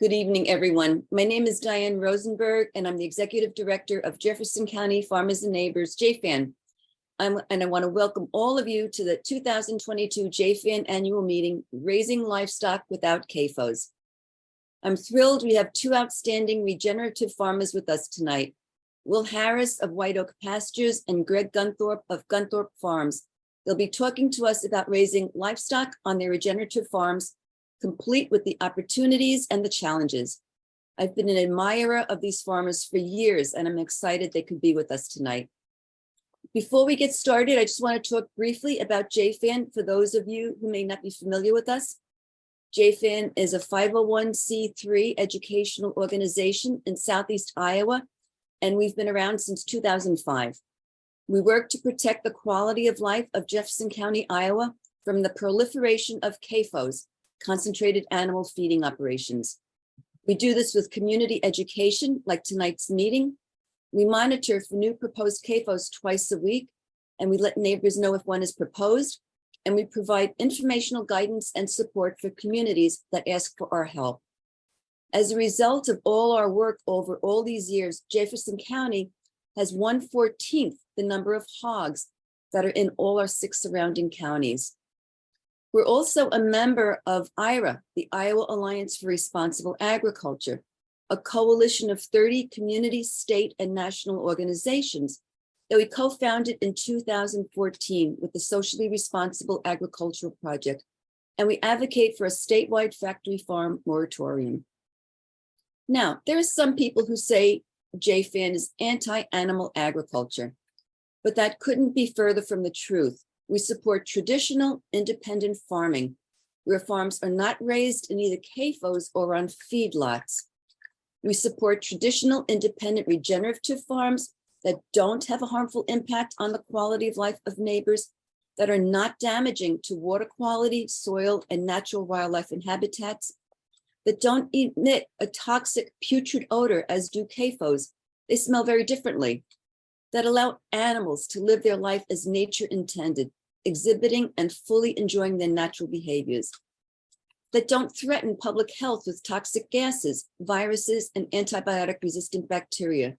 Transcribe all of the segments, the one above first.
Good evening, everyone. My name is Diane Rosenberg, and I'm the Executive Director of Jefferson County Farmers and Neighbors, JFAN. And I want to welcome all of you to the 2022 JFAN Annual Meeting, Raising Livestock Without CAFOs. I'm thrilled we have two outstanding regenerative farmers with us tonight, Will Harris of White Oak Pastures and Greg Gunthorp of Gunthorp Farms. They'll be talking to us about raising livestock on their regenerative farms, complete with the opportunities and the challenges. I've been an admirer of these farmers for years, and I'm excited they could be with us tonight. Before we get started, I just want to talk briefly about JFAN for those of you who may not be familiar with us. JFAN is a 501c3 educational organization in Southeast Iowa, and we've been around since 2005. We work to protect the quality of life of Jefferson County, Iowa, from the proliferation of CAFOs, concentrated animal feeding operations. We do this with community education, like tonight's meeting. We monitor for new proposed CAFOs twice a week, and we let neighbors know if one is proposed, and we provide informational guidance and support for communities that ask for our help. As a result of all our work over all these years, Jefferson County has 1/14 the number of hogs that are in all our 6 surrounding counties. We're also a member of IRA, the Iowa Alliance for Responsible Agriculture, a coalition of 30 community, state, and national organizations that we co-founded in 2014 with the Socially Responsible Agricultural Project, and we advocate for a statewide factory farm moratorium. Now, there are some people who say JFAN is anti-animal agriculture, but that couldn't be further from the truth. We support traditional independent farming, where farms are not raised in either CAFOs or on feedlots. We support traditional independent regenerative farms that don't have a harmful impact on the quality of life of neighbors, that are not damaging to water quality, soil, and natural wildlife and habitats, that don't emit a toxic putrid odor as do CAFOs. They smell very differently, that allow animals to live their life as nature intended, exhibiting and fully enjoying their natural behaviors, that don't threaten public health with toxic gases, viruses, and antibiotic-resistant bacteria,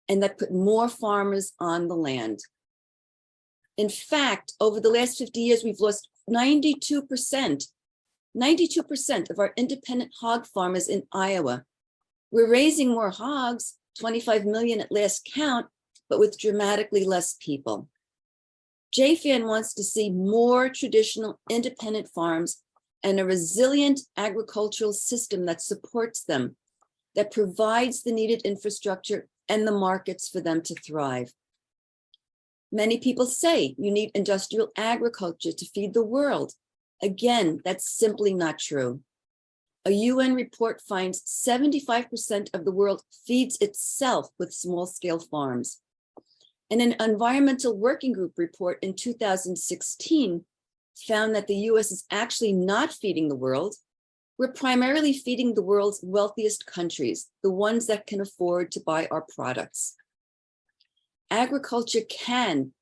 and that put more farmers on the land. In fact, over the last 50 years, we've lost 92% of our independent hog farmers in Iowa. We're raising more hogs, 25 million at last count, but with dramatically less people. JFAN wants to see more traditional independent farms and a resilient agricultural system that supports them, that provides the needed infrastructure and the markets for them to thrive. Many people say you need industrial agriculture to feed the world. Again, that's simply not true. A UN report finds 75% of the world feeds itself with small-scale farms. And an environmental working group report in 2016 found that the US is actually not feeding the world. We're primarily feeding the world's wealthiest countries, the ones that can afford to buy our products. Agriculture can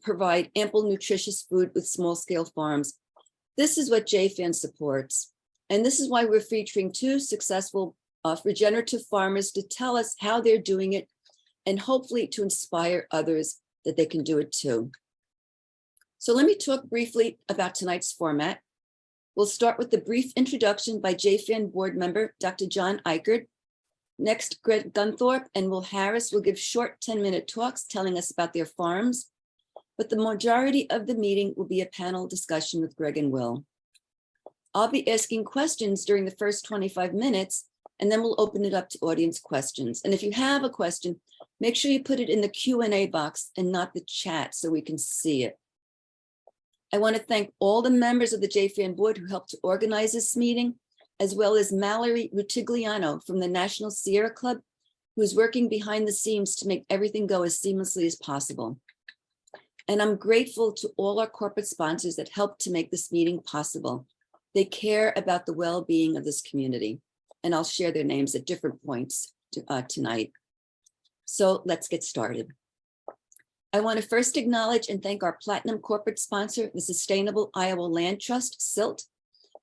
provide ample nutritious food with small-scale farms. This is what JFAN supports. And this is why we're featuring two successful regenerative farmers to tell us how they're doing it, and hopefully to inspire others that they can do it too. So let me talk briefly about tonight's format. We'll start with the brief introduction by JFAN Board Member Dr. John Ikerd. Next, Greg Gunthorp and Will Harris will give short 10-minute talks telling us about their farms, but the majority of the meeting will be a panel discussion with Greg and Will. I'll be asking questions during the first 25 minutes, and then we'll open it up to audience questions. And if you have a question, make sure you put it in the Q&A box and not the chat so we can see it. I want to thank all the members of the JFAN board who helped to organize this meeting, as well as Mallory Rutigliano from the National Sierra Club, who's working behind the scenes to make everything go as seamlessly as possible. And I'm grateful to all our corporate sponsors that helped to make this meeting possible. They care about the well-being of this community, and I'll share their names at different points tonight. So let's get started. I want to first acknowledge and thank our platinum corporate sponsor, the Sustainable Iowa Land Trust, SILT.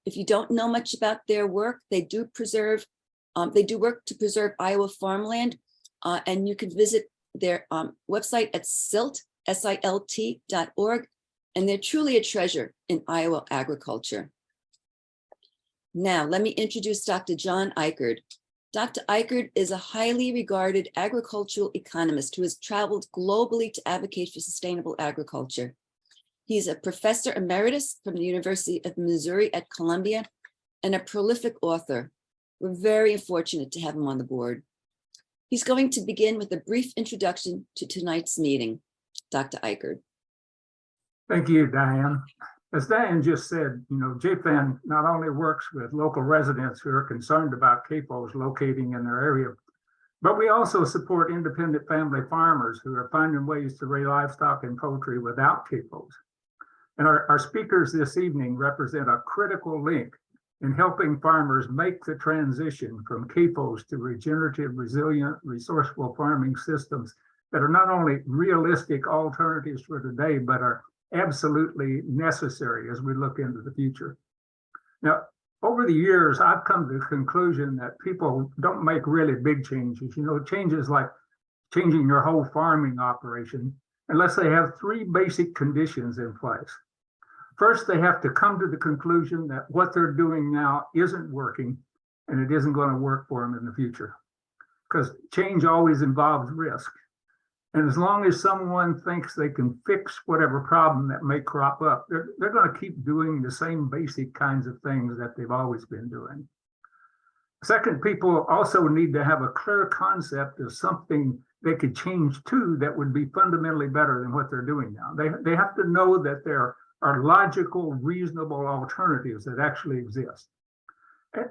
If you don't know much about their work, they do preserve They do work to preserve Iowa farmland, and you can visit their website at silt.org, and they're truly a treasure in Iowa agriculture. Now, let me introduce Dr. John Ikerd. Dr. Ikerd is a highly regarded agricultural economist who has traveled globally to advocate for sustainable agriculture. He's a professor emeritus from the University of Missouri at Columbia and a prolific author. We're very fortunate to have him on the board. He's going to begin with a brief introduction to tonight's meeting. Dr. Ikerd. Thank you, Diane. As Diane just said, JFAN not only works with local residents who are concerned about CAFOs locating in their area, but we also support independent family farmers who are finding ways to raise livestock and poultry without CAFOs. And our speakers this evening represent a critical link in helping farmers make the transition from CAFOs to regenerative, resilient, resourceful farming systems that are not only realistic alternatives for today, but are absolutely necessary as we look into the future. Now, over the years, I've come to the conclusion that people don't make really big changes, changes like changing your whole farming operation, unless they have three basic conditions in place. First, they have to come to the conclusion that what they're doing now isn't working, and it isn't going to work for them in the future, because change always involves risk. And as long as someone thinks they can fix whatever problem that may crop up, they're going to keep doing the same basic kinds of things that they've always been doing. Second, people also need to have a clear concept of something they could change to that would be fundamentally better than what they're doing now. They have to know that there are logical, reasonable alternatives that actually exist.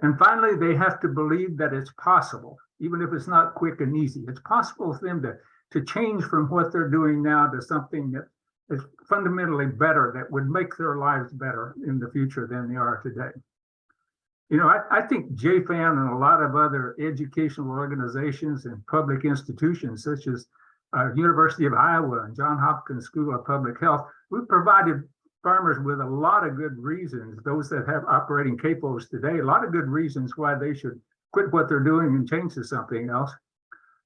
And finally, they have to believe that it's possible, even if it's not quick and easy. It's possible for them to change from what they're doing now to something that is fundamentally better, that would make their lives better in the future than they are today. I think JFAN and a lot of other educational organizations and public institutions, such as University of Iowa and Johns Hopkins School of Public Health, we've provided farmers with a lot of good reasons, those that have operating CAFOs today, a lot of good reasons why they should quit what they're doing and change to something else.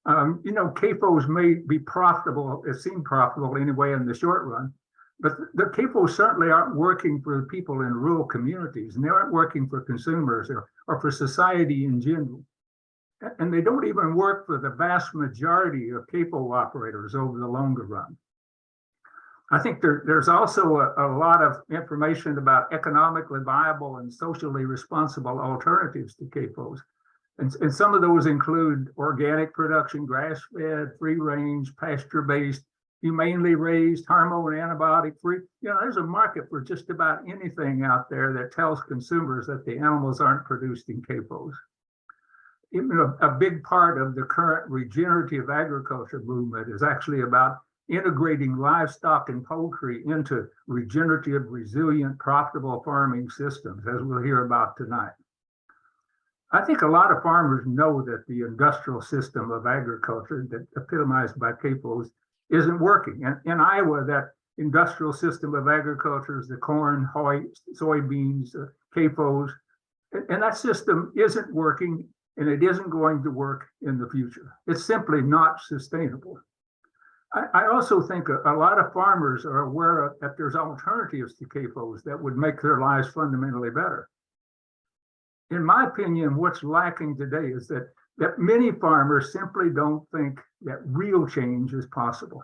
CAFOs may be profitable, it seemed profitable anyway in the short run, but the CAFOs certainly aren't working for people in rural communities, and they aren't working for consumers or for society in general. And they don't even work for the vast majority of CAFO operators over the longer run. I think there's also a lot of information about economically viable and socially responsible alternatives to CAFOs. And some of those include organic production, grass-fed, free-range, pasture-based, humanely raised, hormone antibiotic-free. There's a market for just about anything out there that tells consumers that the animals aren't produced in CAFOs. A big part of the current regenerative agriculture movement is actually about integrating livestock and poultry into regenerative, resilient, profitable farming systems, as we'll hear about tonight. I think a lot of farmers know that the industrial system of agriculture that epitomized by CAFOs isn't working. And in Iowa, that industrial system of agriculture is the corn, soybeans, CAFOs, and that system isn't working, and it isn't going to work in the future. It's simply not sustainable. I also think a lot of farmers are aware that there's alternatives to CAFOs that would make their lives fundamentally better. In my opinion, what's lacking today is that many farmers simply don't think that real change is possible.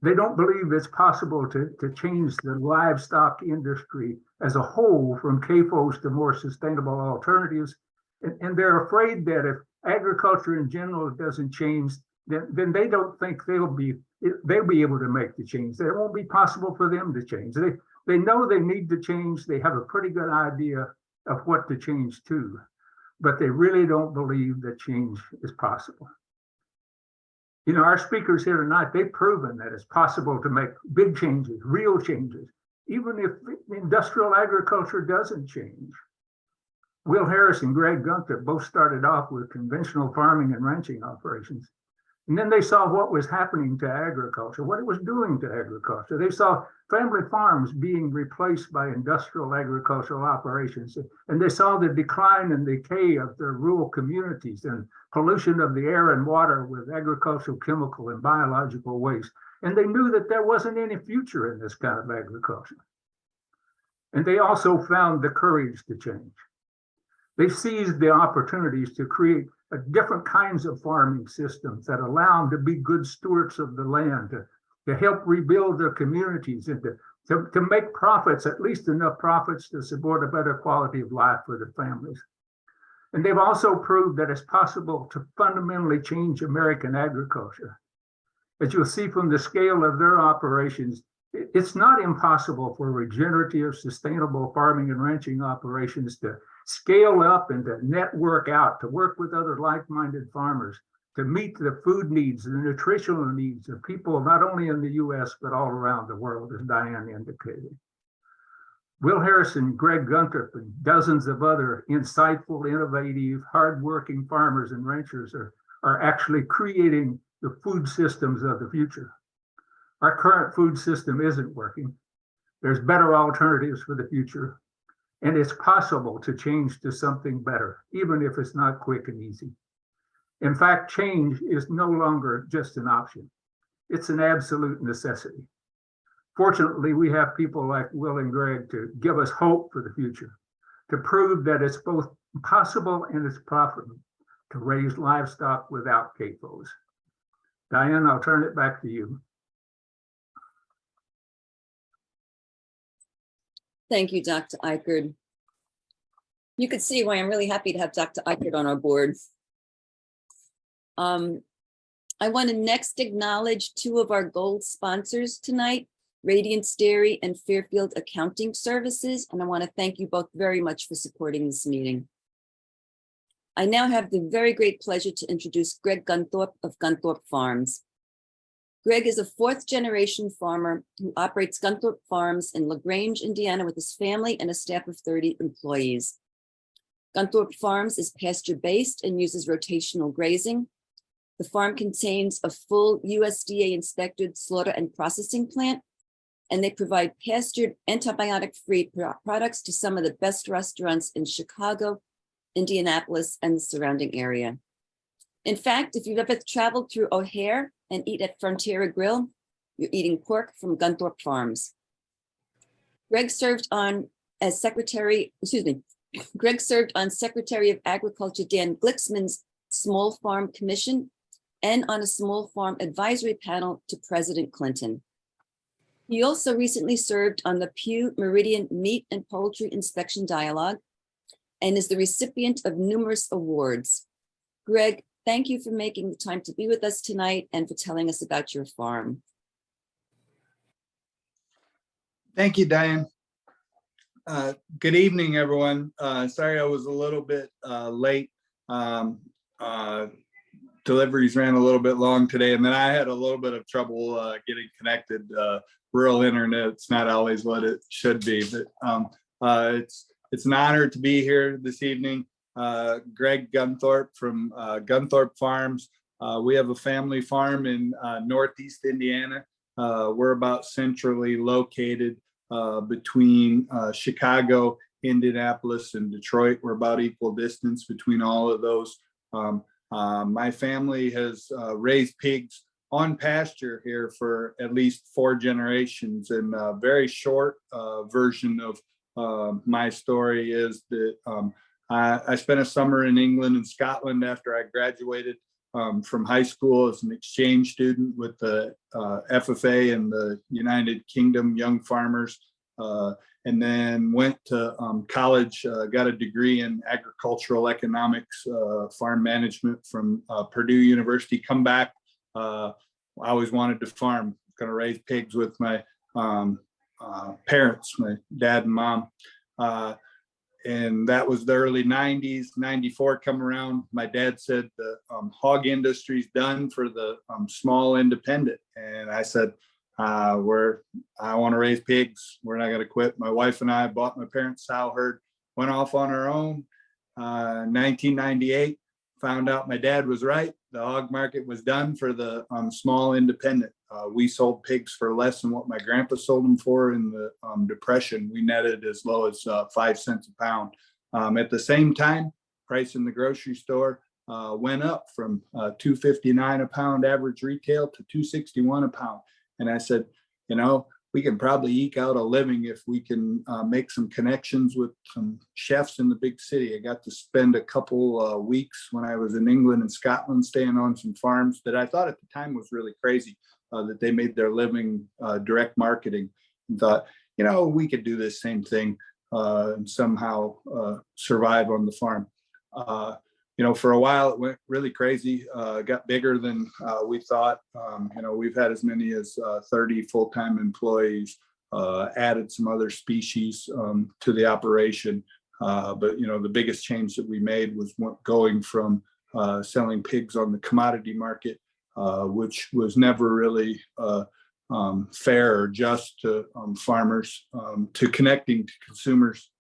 They don't believe it's possible to change the livestock industry as a whole from CAFOs to more sustainable alternatives. And they're afraid that if agriculture in general doesn't change, then they don't think they'll be able to make the change. It won't be possible for them to change. They know they need to change. They have a pretty good idea of what to change to, but they really don't believe that change is possible. Our speakers here tonight, they've proven that it's possible to make big changes, real changes, even if industrial agriculture doesn't change. Will Harris and Greg Gunthorp both started off with conventional farming and ranching operations. And then they saw what was happening to agriculture, what it was doing to agriculture. They saw family farms being replaced by industrial agricultural operations. And they saw the decline and decay of their rural communities and pollution of the air and water with agricultural, chemical, and biological waste. And they knew that there wasn't any future in this kind of agriculture. And they also found the courage to change. They seized the opportunities to create different kinds of farming systems that allow them to be good stewards of the land, to help rebuild their communities, and to make profits, at least enough profits to support a better quality of life for their families. And they've also proved that it's possible to fundamentally change American agriculture. As you'll see from the scale of their operations, it's not impossible for regenerative, sustainable farming and ranching operations to scale up and to network out, to work with other like-minded farmers, to meet the food needs and the nutritional needs of people not only in the US, but all around the world, as Diane indicated. Will Harrison, Greg Gunthorp, and dozens of other insightful, innovative, hardworking farmers and ranchers are actually creating the food systems of the future. Our current food system isn't working. There's better alternatives for the future. And it's possible to change to something better, even if it's not quick and easy. In fact, change is no longer just an option. It's an absolute necessity. Fortunately, we have people like Will and Greg to give us hope for the future, to prove that it's both possible and it's profitable to raise livestock without CAFOs. Diane, I'll turn it back to you. Thank you, Dr. Ikerd. You can see why I'm really happy to have Dr. Ikerd on our board. I want to next acknowledge two of our gold sponsors tonight, Radiance Dairy and Fairfield Accounting Services, and I want to thank you both very much for supporting this meeting. I now have the very great pleasure to introduce Greg Gunthorp of Gunthorp Farms. Greg is a fourth-generation farmer who operates Gunthorp Farms in LaGrange, Indiana, with his family and a staff of 30 employees. Gunthorp Farms is pasture-based and uses rotational grazing. The farm contains a full USDA-inspected slaughter and processing plant, and they provide pastured, antibiotic-free products to some of the best restaurants in Chicago, Indianapolis, and the surrounding area. In fact, if you've ever traveled through O'Hare and eat at Frontiera Grill, you're eating pork from Gunthorp Farms. Greg served on Secretary of Agriculture Dan Glicksman's Small Farm Commission and on a small farm advisory panel to President Clinton. He also recently served on the Pew Meridian Meat and Poultry Inspection Dialogue and is the recipient of numerous awards. Greg, thank you for making the time to be with us tonight and for telling us about your farm. Thank you, Diane. Good evening, everyone. Sorry I was a little bit late. Deliveries ran a little bit long today, and then I had a little bit of trouble getting connected. Rural internet's not always what it should be, but it's an honor to be here this evening. Greg Gunthorp from Gunthorp Farms. We have a family farm in Northeast Indiana. We're about centrally located between Chicago, Indianapolis, and Detroit. We're about equal distance between all of those. My family has raised pigs on pasture here for at least 4 generations. And a very short version of my story is that I spent a summer in England and Scotland after I graduated from high school as an exchange student with the FFA and the United Kingdom Young Farmers, and then went to college, got a degree in agricultural economics, farm management from Purdue University. Come back, I always wanted to farm, going to raise pigs with my parents, my dad and mom. And that was the early 90s, 94 come around. My dad said the hog industry's done for the small independent. And I said, I want to raise pigs. We're not going to quit. My wife and I bought my parents' sow herd, went off on our own. 1998, found out my dad was right. The hog market was done for the small independent. We sold pigs for less than what my grandpa sold them for in the Depression. We netted as low as 5 cents a pound. At the same time, price in the grocery store went up from $2.59 a pound average retail to $2.61 a pound. And I said, you know, we can probably eke out a living if we can make some connections with some chefs in the big city. I got to spend a couple weeks when I was in England and Scotland staying on some farms that I thought at the time was really crazy, that they made their living direct marketing, and thought, you know, we could do this same thing and somehow survive on the farm. You know, for a while it went really crazy, got bigger than we thought. You know, we've had as many as 30 full-time employees, added some other species to the operation. But, you know, the biggest change that we made was going from selling pigs on the commodity market, which was never really fair or just to farmers, to connecting to consumers,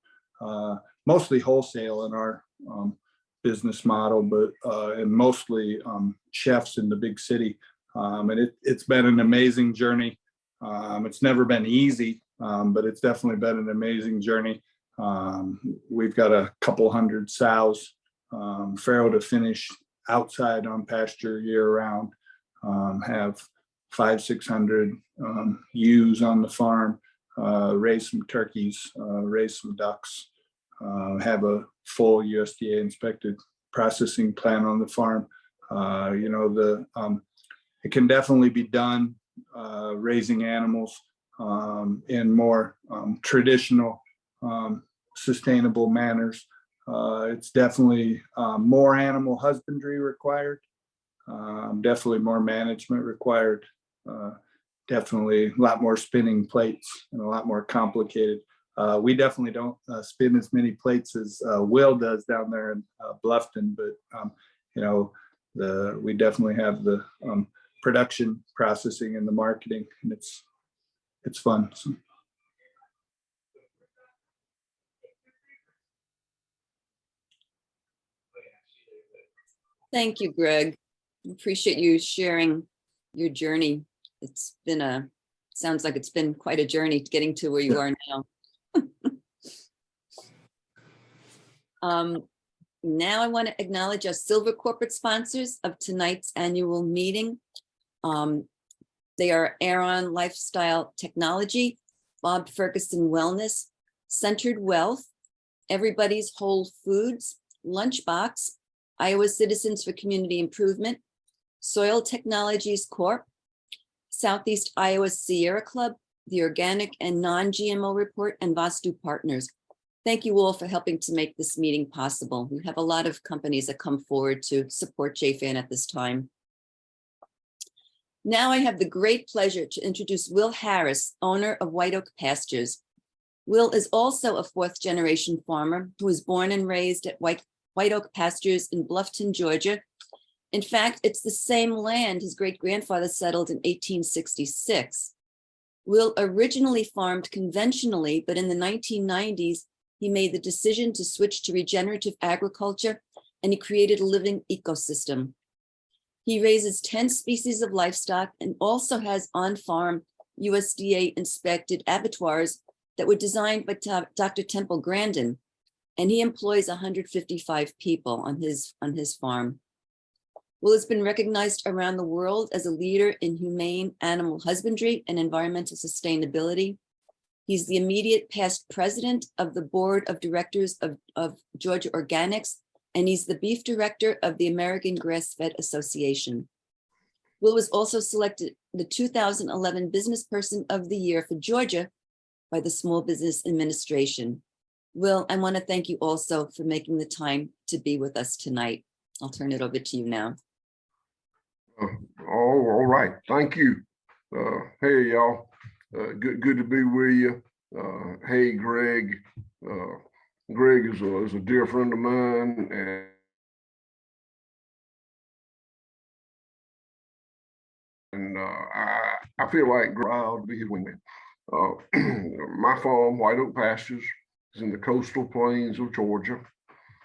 mostly wholesale in our business model, but and mostly chefs in the big city. And it's been an amazing journey. It's never been easy, but it's definitely been an amazing journey. We've got a couple hundred sows, farrow to finish, outside on pasture year round. Have 500-600 ewes on the farm, raise some turkeys, raise some ducks, have a full USDA inspected processing plant on the farm. You know, it can definitely be done, raising animals in more traditional, sustainable manners. It's definitely more animal husbandry required, definitely more management required, definitely a lot more spinning plates and a lot more complicated. We definitely don't spin as many plates as Will does down there in Bluffton, but you know, we definitely have the production, processing, and the marketing, and it's fun. So. Thank you, Greg. Appreciate you sharing your journey. It's been sounds like it's been quite a journey getting to where you are now. Now I want to acknowledge our silver corporate sponsors of tonight's annual meeting. They are Aeron Lifestyle Technology, Bob Ferguson Wellness, Centered Wealth, Everybody's Whole Foods, Lunchbox, Iowa Citizens for Community Improvement, Soil Technologies Corp., Southeast Iowa Sierra Club, the Organic and Non-GMO Report, and Vastu Partners. Thank you all for helping to make this meeting possible. We have a lot of companies that come forward to support JFAN at this time. Now I have the great pleasure to introduce Will Harris, owner of White Oak Pastures. Will is also a fourth-generation farmer who was born and raised at White Oak Pastures in Bluffton, Georgia. In fact, it's the same land his great-grandfather settled in 1866. Will originally farmed conventionally, but in the 1990s, he made the decision to switch to regenerative agriculture, and he created a living ecosystem. He raises 10 species of livestock and also has on-farm USDA inspected abattoirs that were designed by Dr. Temple Grandin, and he employs 155 people on his farm. Will has been recognized around the world as a leader in humane animal husbandry and environmental sustainability. He's the immediate past president of the board of directors of Georgia Organics, and he's the beef director of the American Grass-Fed Association. Will was also selected the 2011 Business Person of the Year for Georgia by the Small Business Administration. Will, I want to thank you also for making the time to be with us tonight. I'll turn it over to you now. All right. Thank you. Hey, y'all. Good to be with you. Hey, Greg. Greg is a dear friend of mine, and I feel like proud to be his wingman. My farm, White Oak Pastures, is in the coastal plains of Georgia.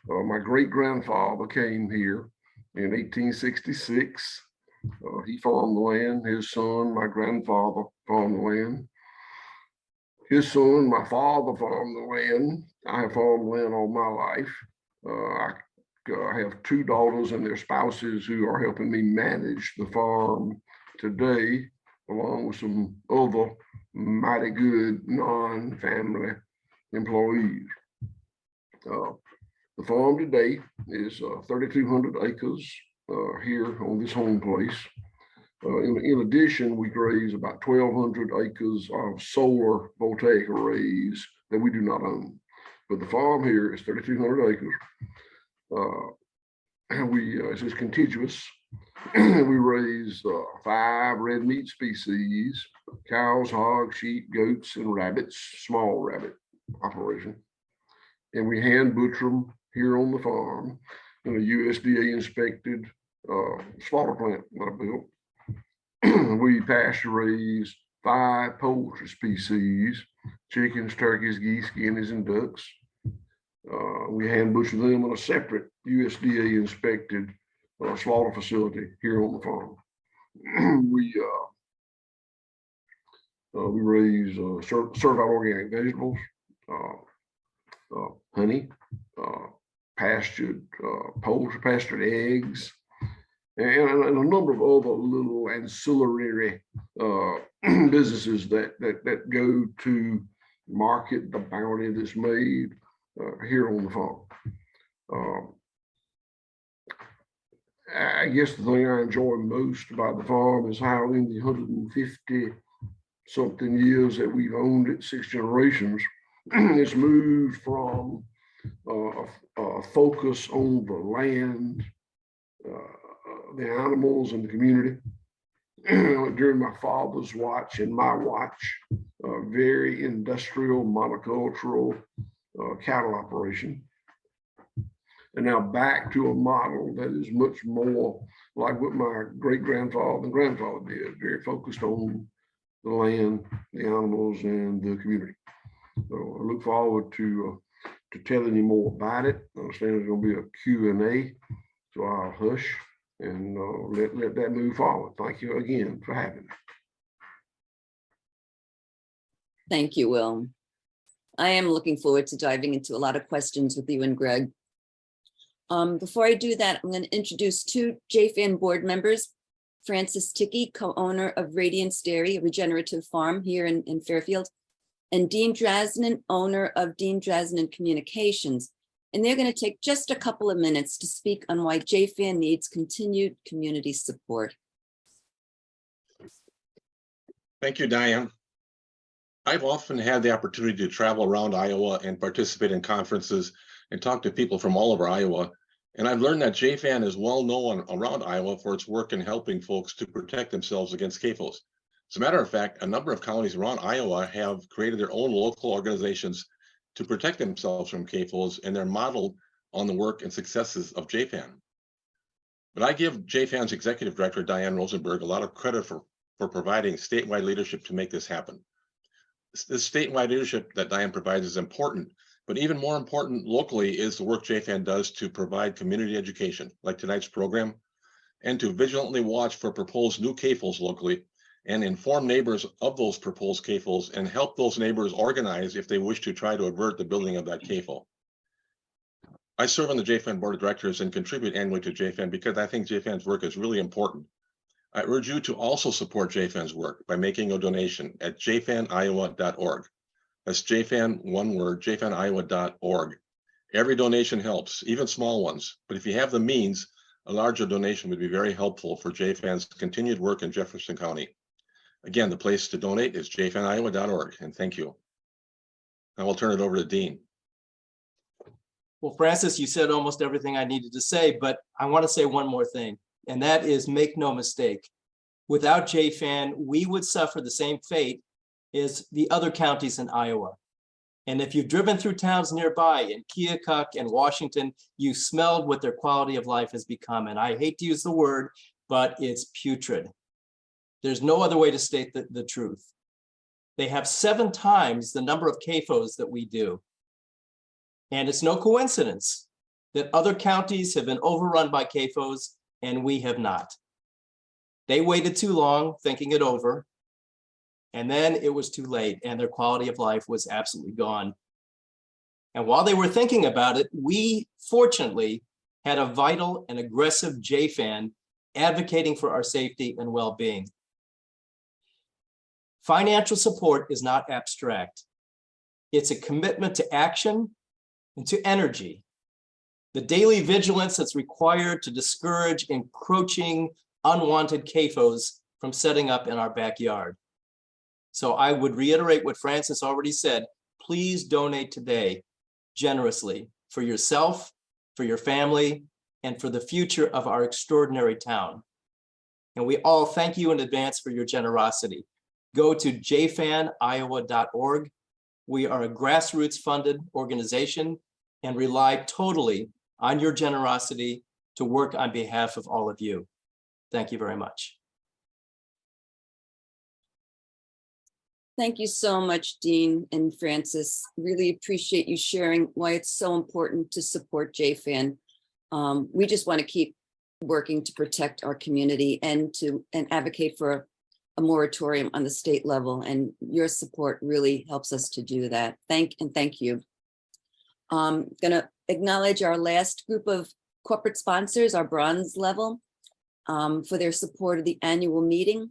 My great-grandfather came here in 1866. He farmed the land. His son, my grandfather, farmed the land. His son, my father, farmed the land. I have farmed land all my life. I have two daughters and their spouses who are helping me manage the farm today, along with some other mighty good non-family employees. The farm today is 3,200 acres here on this home place. In addition, we graze about 1,200 acres of solar voltaic arrays that we do not own. But the farm here is 3,200 acres. And it's just contiguous. We raise 5 red meat species: cows, hogs, sheep, goats, and rabbits, small rabbit operation. And we hand butcher them here on the farm in a USDA inspected slaughter plant that I built. We pasture raise 5 poultry species: chickens, turkeys, geese, guineas, and ducks. We hand butcher them in a separate USDA inspected slaughter facility here on the farm. We raise certified organic vegetables, honey, pastured poultry, pastured eggs, and a number of other little ancillary businesses that go to market the bounty that's made here on the farm. I guess the thing I enjoy most about the farm is how in the 150 something years that we've owned it, 6 generations, it's moved from a focus on the land, the animals, and the community. During my father's watch and my watch, very industrial, monocultural cattle operation. And now back to a model that is much more like what my great-grandfather and grandfather did, very focused on the land, the animals, and the community. So I look forward to telling you more about it. I understand there's going to be a Q&A, so I'll hush and let that move forward. Thank you again for having me. Thank you, Will. I am looking forward to diving into a lot of questions with you and Greg. Before I do that, I'm going to introduce 2 JFAN board members: Francis Tickey, co-owner of Radiance Dairy, a regenerative farm here in Fairfield, and Dean Drasnin, owner of Dean Drasnin Communications. And they're going to take just a couple of minutes to speak on why JFAN needs continued community support. Thank you, Diane. I've often had the opportunity to travel around Iowa and participate in conferences and talk to people from all over Iowa. And I've learned that JFAN is well known around Iowa for its work in helping folks to protect themselves against CAFOs. As a matter of fact, a number of counties around Iowa have created their own local organizations to protect themselves from CAFOs, and they're modeled on the work and successes of JFAN. But I give JFAN's Executive Director, Diane Rosenberg, a lot of credit for providing statewide leadership to make this happen. This statewide leadership that Diane provides is important, but even more important locally is the work JFAN does to provide community education, like tonight's program, and to vigilantly watch for proposed new CAFOs locally and inform neighbors of those proposed CAFOs and help those neighbors organize if they wish to try to avert the building of that CAFO. I serve on the JFAN Board of Directors and contribute annually to JFAN because I think JFAN's work is really important. I urge you to also support JFAN's work by making a donation at jfaniowa.org. That's JFAN, one word, jfaniowa.org. Every donation helps, even small ones. But if you have the means, a larger donation would be very helpful for JFAN's continued work in Jefferson County. Again, the place to donate is jfaniowa.org, and thank you. Now I'll turn it over to Dean. Well, Francis, you said almost everything I needed to say, but I want to say one more thing, and that is make no mistake. Without JFAN, we would suffer the same fate as the other counties in Iowa. And if you've driven through towns nearby in Keokuk and Washington, you smelled what their quality of life has become. And I hate to use the word, but it's putrid. There's no other way to state the truth. They have 7 times the number of CAFOs that we do. And it's no coincidence that other counties have been overrun by CAFOs and we have not. They waited too long thinking it over, and then it was too late, and their quality of life was absolutely gone. And while they were thinking about it, we fortunately had a vital and aggressive JFAN advocating for our safety and well-being. Financial support is not abstract. It's a commitment to action and to energy. The daily vigilance that's required to discourage encroaching, unwanted CAFOs from setting up in our backyard. So I would reiterate what Francis already said. Please donate today generously for yourself, for your family, and for the future of our extraordinary town. And we all thank you in advance for your generosity. Go to jfaniowa.org. We are a grassroots funded organization and rely totally on your generosity to work on behalf of all of you. Thank you very much. Thank you so much, Dean and Francis. Really appreciate you sharing why it's so important to support JFAN. We just want to keep working to protect our community and advocate for a moratorium on the state level. And your support really helps us to do that. Thank you. Going to acknowledge our last group of corporate sponsors, our bronze level, for their support of the annual meeting.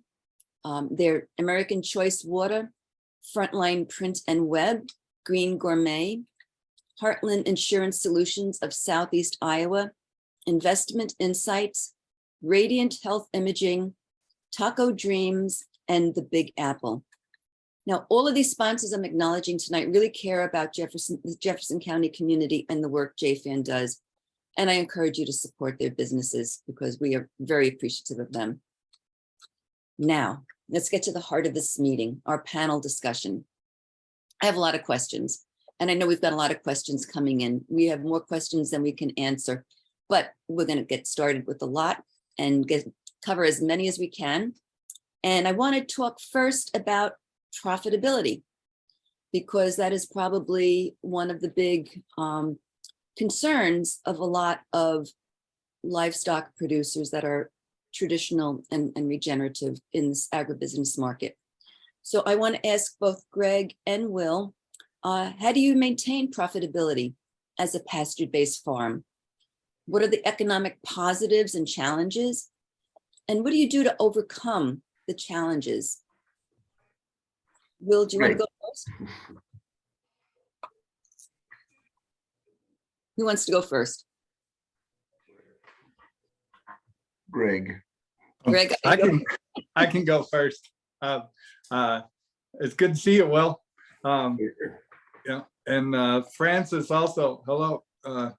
They're American Choice Water, Frontline Print and Web, Green Gourmet, Heartland Insurance Solutions of Southeast Iowa, Investment Insights, Radiant Health Imaging, Taco Dreams, and the Big Apple. Now, all of these sponsors I'm acknowledging tonight really care about the Jefferson County community and the work JFAN does. And I encourage you to support their businesses because we are very appreciative of them. Now, let's get to the heart of this meeting, our panel discussion. I have a lot of questions, and I know we've got a lot of questions coming in. We have more questions than we can answer, but we're going to get started with a lot and cover as many as we can. And I want to talk first about profitability, because that is probably one of the big concerns of a lot of livestock producers that are traditional and regenerative in this agribusiness market. So I want to ask both Greg and Will, how do you maintain profitability as a pasture-based farm? What are the economic positives and challenges? And what do you do to overcome the challenges? Will, do you want to go first? Who wants to go first? Greg. Greg, I can go first. It's good to see you, Will. Yeah, and Francis also. Hello. I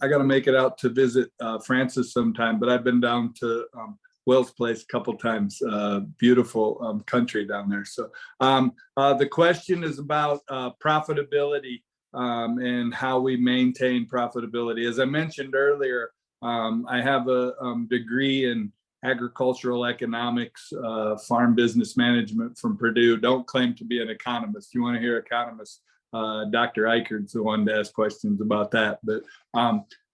got to make it out to visit Francis sometime, but I've been down to Will's place a couple times. Beautiful country down there. So the question is about profitability and how we maintain profitability. As I mentioned earlier, I have a degree in agricultural economics, farm business management from Purdue. Don't claim to be an economist. You want to hear economists, Dr. Ikerd's the one to ask questions about that. But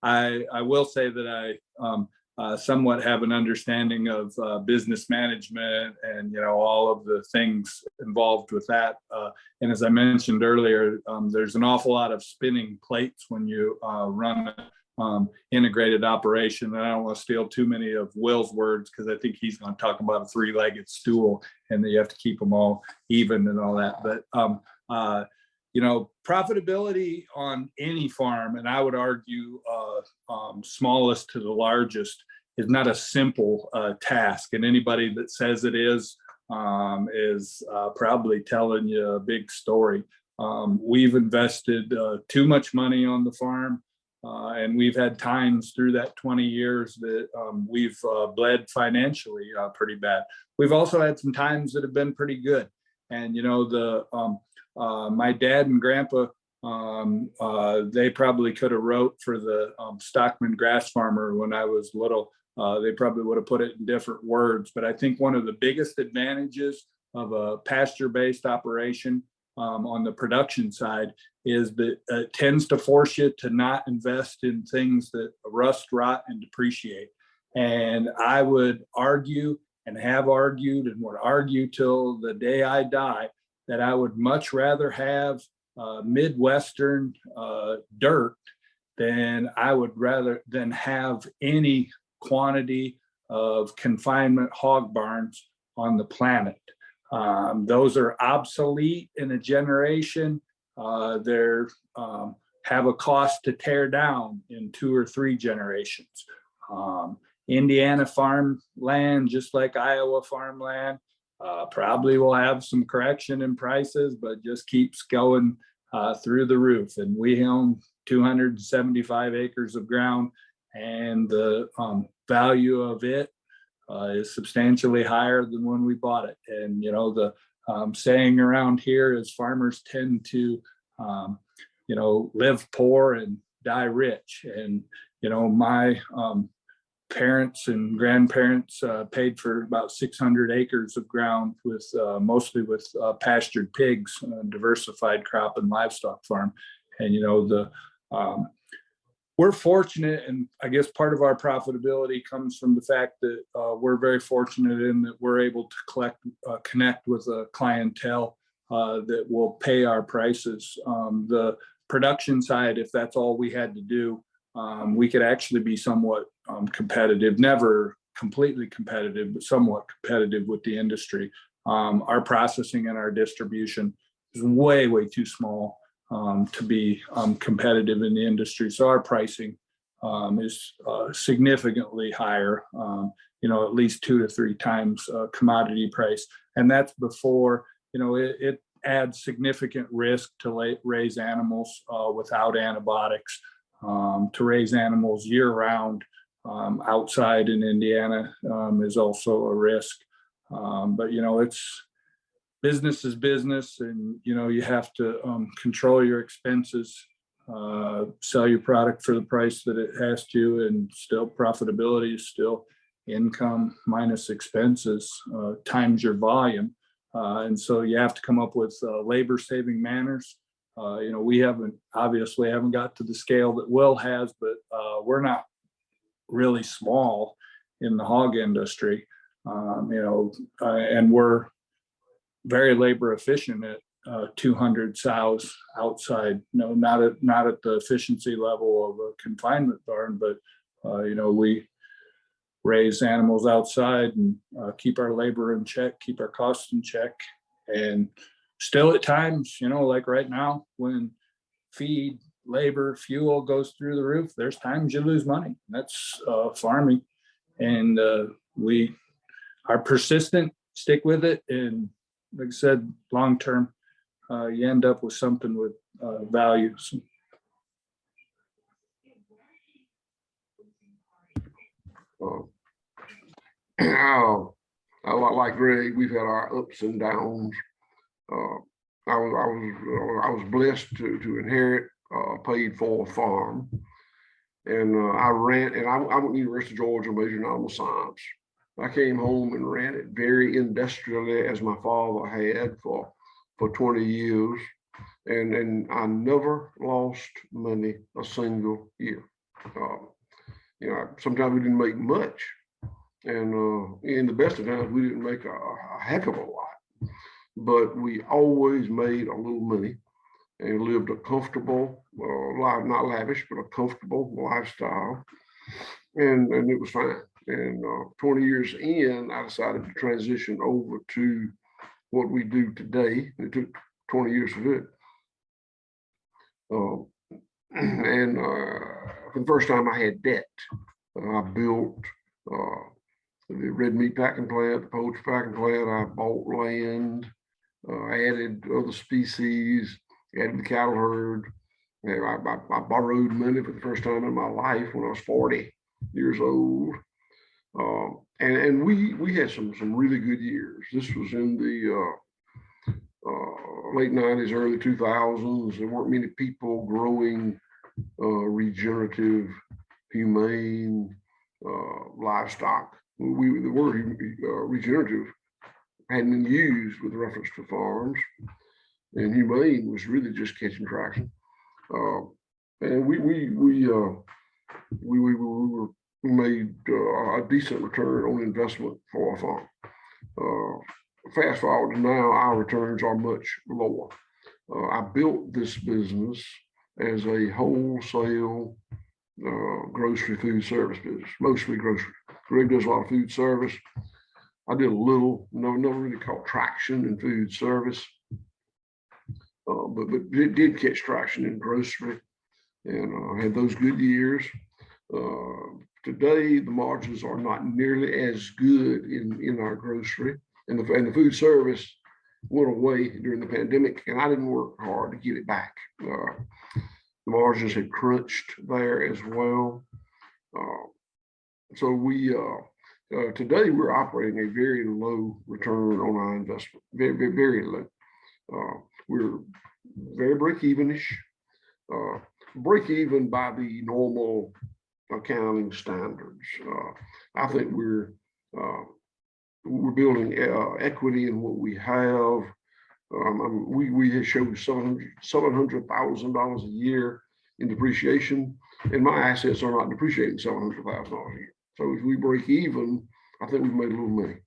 I will say that I somewhat have an understanding of business management and all of the things involved with that. And as I mentioned earlier, there's an awful lot of spinning plates when you run integrated operation. And I don't want to steal too many of Will's words because I think he's going to talk about a three-legged stool and that you have to keep them all even and all that. But profitability on any farm, and I would argue smallest to the largest, is not a simple task. And anybody that says it is probably telling you a big story. We've invested too much money on the farm. And we've had times through that 20 years that we've bled financially pretty bad. We've also had some times that have been pretty good. And, my dad and grandpa, they probably could have wrote for the Stockman grass farmer when I was little. They probably would have put it in different words. But I think one of the biggest advantages of a pasture-based operation on the production side is that it tends to force you to not invest in things that rust, rot, and depreciate. And I would argue and have argued and would argue till the day I die that I would much rather have Midwestern dirt than I would rather than have any quantity of confinement hog barns on the planet. Those are obsolete in a generation. They're have a cost to tear down in 2 or 3 generations. Indiana farmland, just like Iowa farmland, probably will have some correction in prices, but just keeps going through the roof. And we own 275 acres of ground, and the value of it is substantially higher than when we bought it. And, you know, the saying around here is farmers tend to, you know, live poor and die rich. And, you know, my parents and grandparents paid for about 600 acres of ground with mostly with pastured pigs, diversified crop and livestock farm. And, you know, the we're fortunate, and I guess part of our profitability comes from the fact that we're very fortunate in that we're able to connect with a clientele that will pay our prices. The production side, if that's all we had to do, we could actually be somewhat competitive, never completely competitive, but somewhat competitive with the industry. Our processing and our distribution is way, way too small to be competitive in the industry. So our pricing is significantly higher, you know, at least 2 to 3 times commodity price. And that's before, you know, it adds significant risk to raise animals without antibiotics, to raise animals year round outside in Indiana is also a risk. But, you know, it's business is business, and, you know, you have to control your expenses, sell your product for the price that it has to, and still profitability is still income minus expenses times your volume. And so you have to come up with labor saving manners. You know, we obviously haven't got to the scale that Will has, but we're not really small in the hog industry, you know, and we're very labor efficient at 200 sows outside. No, not at the efficiency level of a confinement barn, but you know, we raise animals outside and keep our labor in check, keep our costs in check. And still at times, you know, like right now, when feed, labor, fuel goes through the roof, there's times you lose money. That's farming. And we are persistent, stick with it. And like I said, long term, you end up with something with values. Like Greg, we've had our ups and downs. I was blessed to inherit a paid for farm, and I went to University of Georgia majoring in animal science. I came home and ran it very industrially as my father had for 20 years, and I never lost money a single year. You know, sometimes we didn't make much, and in the best of times we didn't make a heck of a lot, but we always made a little money and lived a comfortable life, not lavish, but a comfortable lifestyle, and it was fine. And 20 years in, I decided to transition over to what we do today. It took 20 years to do it. And for the first time, I had debt. I built the red meat packing plant, the poultry packing plant. I bought land, added other species, added the cattle herd. And I borrowed money for the first time in my life when I was 40 years old. And we had some really good years. This was in the late 90s, early 2000s. There weren't many people growing regenerative, humane livestock. The word regenerative hadn't been used with reference to farms, and humane was really just catching traction. And we were made a decent return on investment for a farm. Fast forward to now, our returns are much lower. I built this business as a wholesale grocery food service business, mostly grocery. Greg does a lot of food service. I did a little, never really caught traction in food service, but it did catch traction in grocery, and had those good years. Today, the margins are not nearly as good in our grocery, and the food service went away during the pandemic, and I didn't work hard to get it back. The margins had crunched there as well. So today we're operating a very low return on our investment, very, very, very low. We're very break-even-ish, break even by the normal accounting standards. I think we're building equity in what we have. We showed $700,000 a year in depreciation, and my assets are not depreciating $700,000 a year. So if we break even, I think we've made a little money.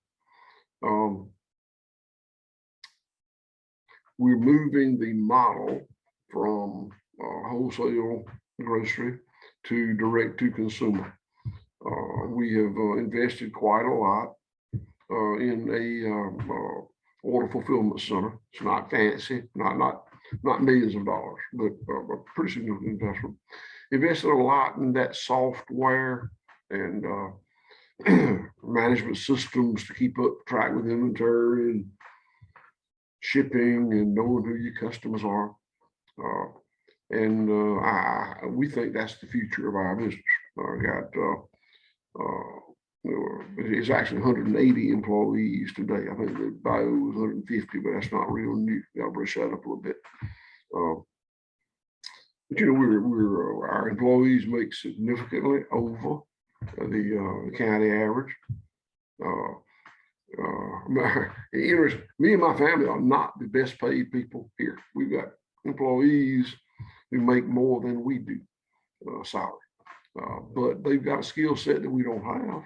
We're moving the model from wholesale grocery to direct to consumer. We have invested quite a lot in a order fulfillment center. It's not fancy, not millions of dollars, but a pretty significant investment. Invested a lot in that software and management systems to keep up track with inventory and shipping and knowing who your customers are. We think that's the future of our business. It's actually 180 employees today. I think the bio was 150, but that's not real new. Got to brush that up a little bit. But our employees make significantly over the county average. Me and my family are not the best paid people here. We've got employees who make more than we do salary, but they've got a skill set that we don't have,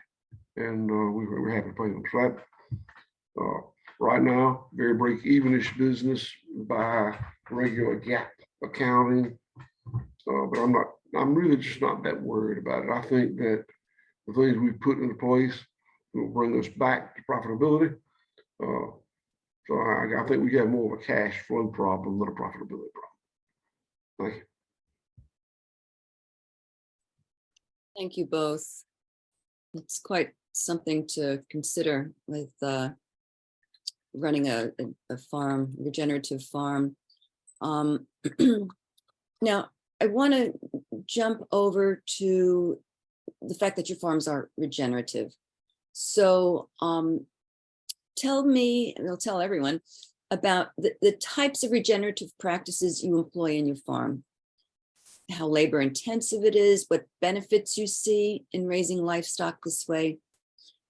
and we're happy to pay them. So that, right now, very break-even-ish business by regular GAAP accounting, but I'm really just not that worried about it. I think that the things we've put into place will bring us back to profitability. So I think we have more of a cash flow problem than a profitability problem. Thank you. Thank you both. It's quite something to consider with running a farm, regenerative farm. Now, I want to jump over to the fact that your farms are regenerative. So tell me, and I'll tell everyone, about the types of regenerative practices you employ in your farm, how labor intensive it is, what benefits you see in raising livestock this way,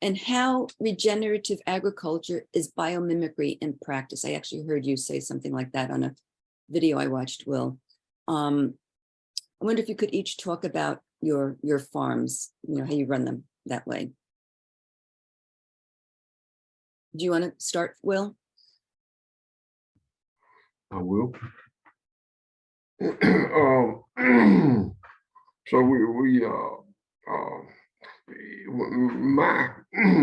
and how regenerative agriculture is biomimicry in practice. I actually heard you say something like that on a video I watched, Will. I wonder if you could each talk about your farms, how you run them that way. Do you want to start, Will? I will. So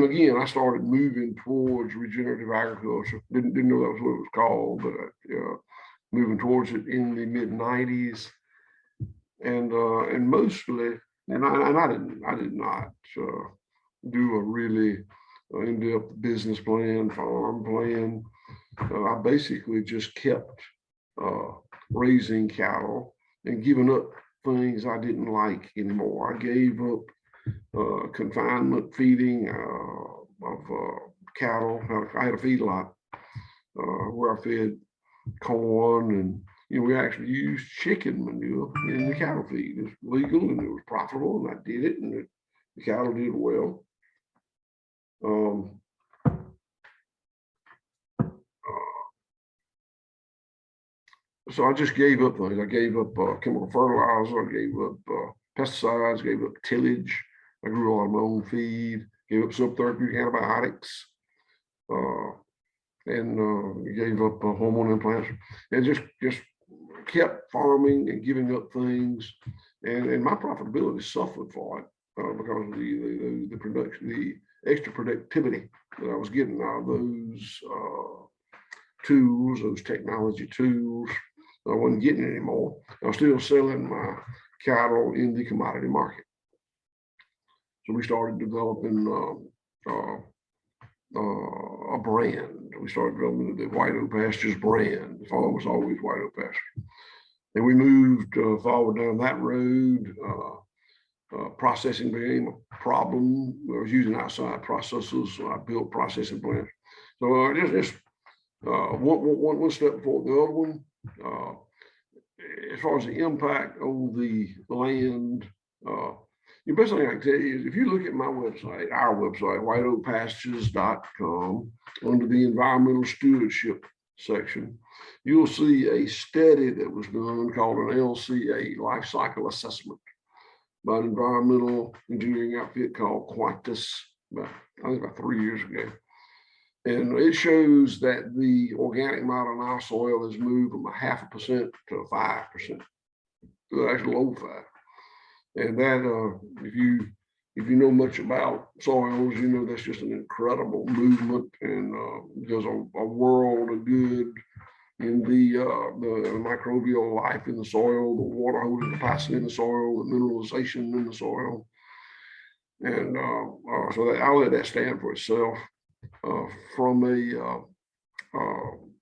again, I started moving towards regenerative agriculture. Didn't know that was what it was called, but moving towards it in the mid-90s, and mostly, I did not do a really in-depth business plan, farm plan. I basically just kept raising cattle and giving up things I didn't like anymore. I gave up confinement feeding of cattle. I had a feedlot where I fed corn, and we actually used chicken manure in the cattle feed. It was legal and it was profitable, and I did it, and the cattle did well. So I just gave up things. I gave up chemical fertilizer. I gave up pesticides. Gave up tillage. I grew a lot of my own feed, gave up subtherapeutic antibiotics, and gave up hormone implants, and just kept farming and giving up things, and my profitability suffered for it because of the production, the extra productivity that I was getting out of those tools, those technology tools. I wasn't getting anymore. I was still selling my cattle in the commodity market. So we started developing a brand. We started developing the White Oak Pastures brand. The farm was always White Oak Pastures. And we moved forward down that road. Processing became a problem. I was using outside processors, so I built processing plants. So just one step before the other one. As far as the impact on the land, the best thing I can tell you is if you look at my website, our website, whiteoakpastures.com, under the environmental stewardship section, you'll see a study that was done called an LCA, life cycle assessment, by an environmental engineering outfit called Quantus, I think about 3 years ago. And it shows that the organic matter in our soil has moved from 0.5% to 5%. So actually low 5. And that, if you know much about soils, you know that's just an incredible movement, and there's a world of good in the microbial life in the soil, the water holding capacity in the soil, the mineralization in the soil, and so that, I'll let that stand for itself. From a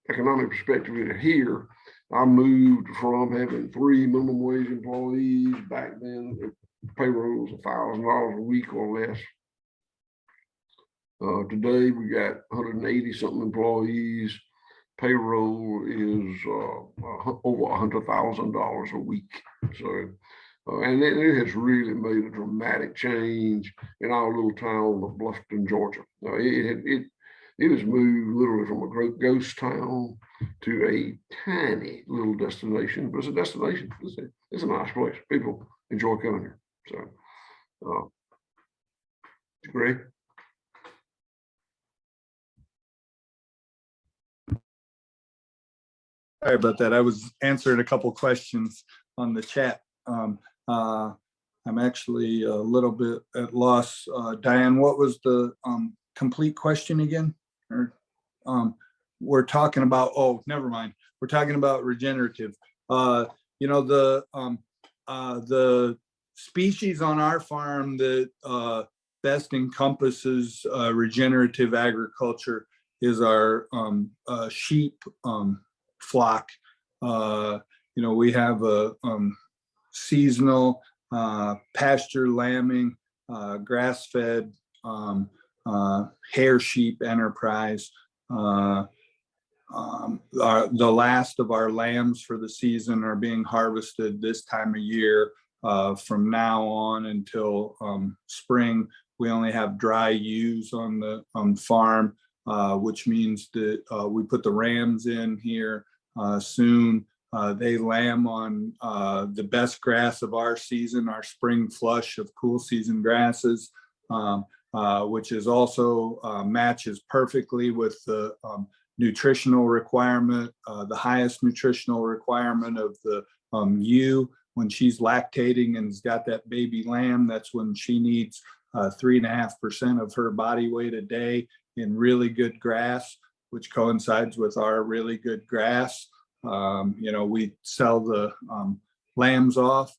economic perspective here, I moved from having 3 minimum wage employees back then. Payroll was $1,000 a week or less. Today we got 180 something employees. Payroll is over $100,000 a week. So, and it has really made a dramatic change in our little town of Bluffton, Georgia. It has moved literally from a ghost town to a tiny little destination, but it's a destination. It's a nice place. People enjoy coming here. So, Greg. Sorry about that. I was answering a couple questions on the chat. I'm actually a little bit at loss. Diane, what was the complete question again? Or, we're talking about, oh, never mind. We're talking about regenerative. You know, the species on our farm that best encompasses regenerative agriculture is our sheep flock. You know, we have a seasonal pasture lambing, grass-fed hair sheep enterprise. The last of our lambs for the season are being harvested this time of year. From now on until spring, we only have dry ewes on the farm, which means that we put the rams in here soon. They lamb on the best grass of our season, our spring flush of cool season grasses, which is also matches perfectly with the nutritional requirement, the highest nutritional requirement of the ewe. When she's lactating and has got that baby lamb, that's when she needs 3.5% of her body weight a day in really good grass, which coincides with our really good grass. You know, we sell the lambs off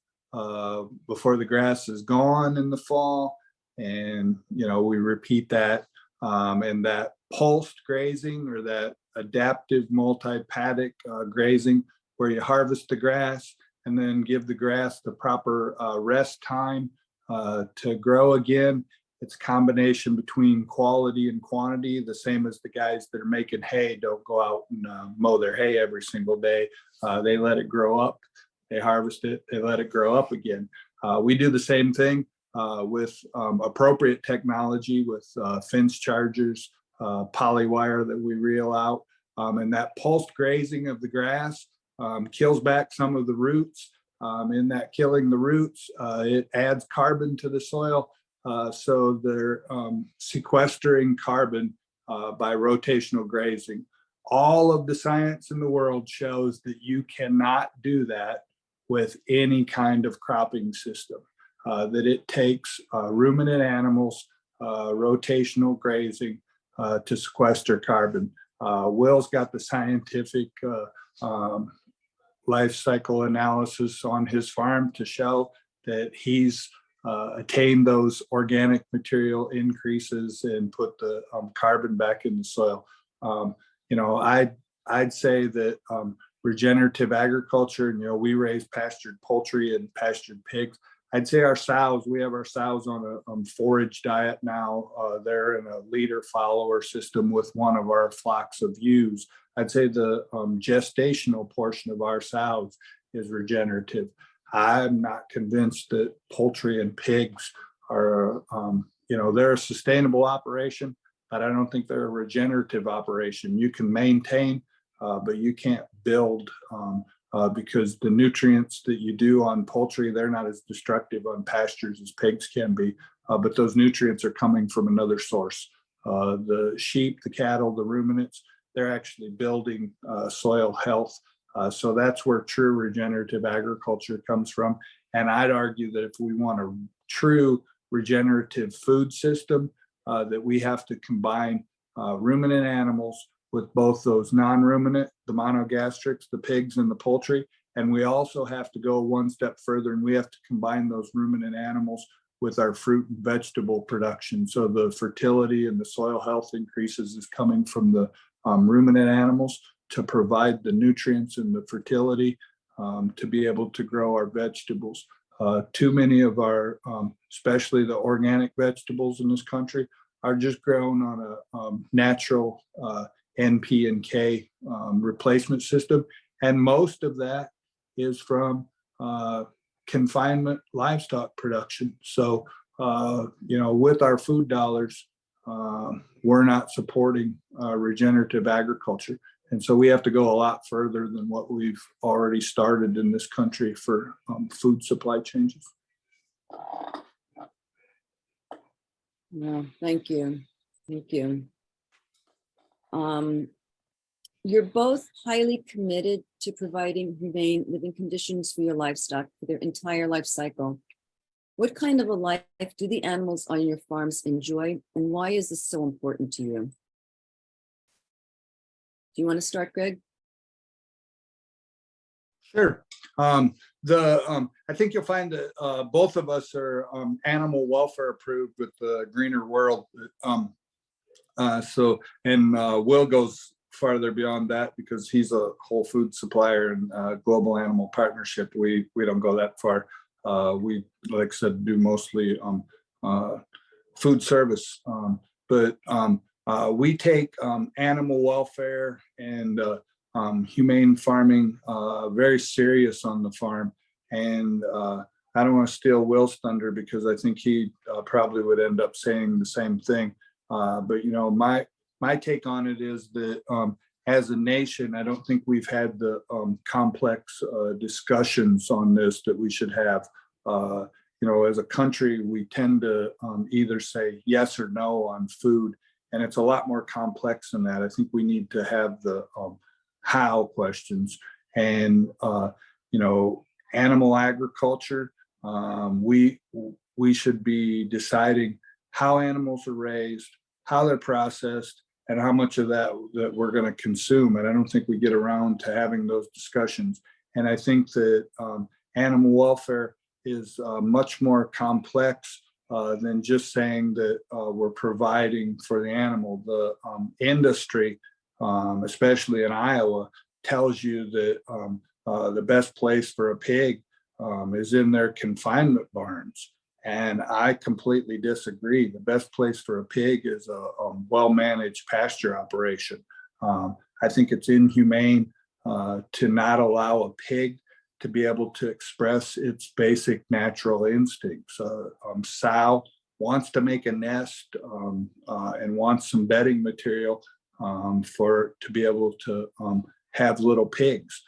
before the grass is gone in the fall. And, you know, we repeat that, and that pulsed grazing or that adaptive multi-paddock grazing, where you harvest the grass and then give the grass the proper rest time to grow again. It's a combination between quality and quantity, the same as the guys that are making hay don't go out and mow their hay every single day. They let it grow up, they harvest it, they let it grow up again. We do the same thing with appropriate technology, with fence chargers, polywire that we reel out, and that pulsed grazing of the grass kills back some of the roots. In that killing the roots, it adds carbon to the soil, So they're sequestering carbon by rotational grazing. All of the science in the world shows that you cannot do that with any kind of cropping system, that it takes ruminant animals, rotational grazing to sequester carbon. Will's got the scientific life cycle analysis on his farm to show that he's attained those organic material increases and put the carbon back in the soil. I'd say that regenerative agriculture, we raise pastured poultry and pastured pigs. I'd say we have our sows on a forage diet now. They're in a leader follower system with one of our flocks of ewes. I'd say the gestational portion of our sows is regenerative. I'm not convinced that poultry and pigs are, they're a sustainable operation, but I don't think they're a regenerative operation. You can maintain, but you can't build because the nutrients that you do on poultry, they're not as destructive on pastures as pigs can be, but those nutrients are coming from another source. The sheep, the cattle, the ruminants, they're actually building soil health. So that's where true regenerative agriculture comes from. And I'd argue that if we want a true regenerative food system, that we have to combine ruminant animals with both those non-ruminant, the monogastrics, the pigs and the poultry. And we also have to go one step further, and we have to combine those ruminant animals with our fruit and vegetable production. So the fertility and the soil health increases is coming from the ruminant animals to provide the nutrients and the fertility to be able to grow our vegetables. Too many of our, especially the organic vegetables in this country, are just grown on a natural NP and K replacement system. And most of that is from confinement livestock production. So, with our food dollars, we're not supporting regenerative agriculture. And so we have to go a lot further than what we've already started in this country for food supply changes. No, thank you. Thank you. You're both highly committed to providing humane living conditions for your livestock for their entire life cycle. What kind of a life do the animals on your farms enjoy, and why is this so important to you? Do you want to start, Greg? Sure. I think you'll find that both of us are animal welfare approved with the Greener World. Will goes farther beyond that because he's a whole food supplier and global animal partnership. We don't go that far. We, like I said, do mostly food service, but we take animal welfare and humane farming very serious on the farm. And I don't want to steal Will's thunder because I think he probably would end up saying the same thing. But my take on it is that as a nation, I don't think we've had the complex discussions on this that we should have. As a country, we tend to either say yes or no on food, and it's a lot more complex than that. I think we need to have the how questions. And animal agriculture, we should be deciding how animals are raised, how they're processed, and how much of that we're going to consume. And I don't think we get around to having those discussions. And I think that animal welfare is much more complex than just saying that we're providing for the animal. The industry, especially in Iowa, tells you that the best place for a pig is in their confinement barns. And I completely disagree. The best place for a pig is a well-managed pasture operation. I think it's inhumane to not allow a pig to be able to express its basic natural instincts. Sow wants to make a nest and wants some bedding material to be able to have little pigs.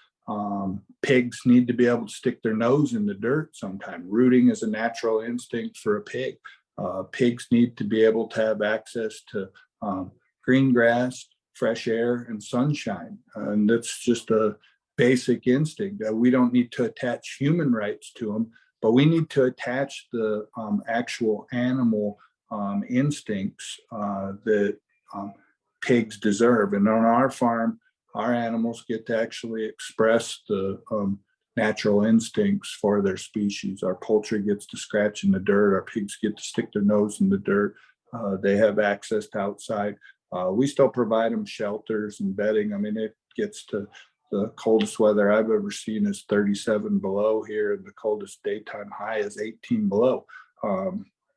Pigs need to be able to stick their nose in the dirt sometime. Rooting is a natural instinct for a pig. Pigs need to be able to have access to green grass, fresh air, and sunshine. And that's just a basic instinct. We don't need to attach human rights to them, but we need to attach the actual animal instincts that pigs deserve. And on our farm, our animals get to actually express the natural instincts for their species. Our poultry gets to scratch in the dirt. Our pigs get to stick their nose in the dirt. They have access to outside. We still provide them shelters and bedding. I mean, it gets to the coldest weather I've ever seen is 37 below here, and the coldest daytime high is 18 below.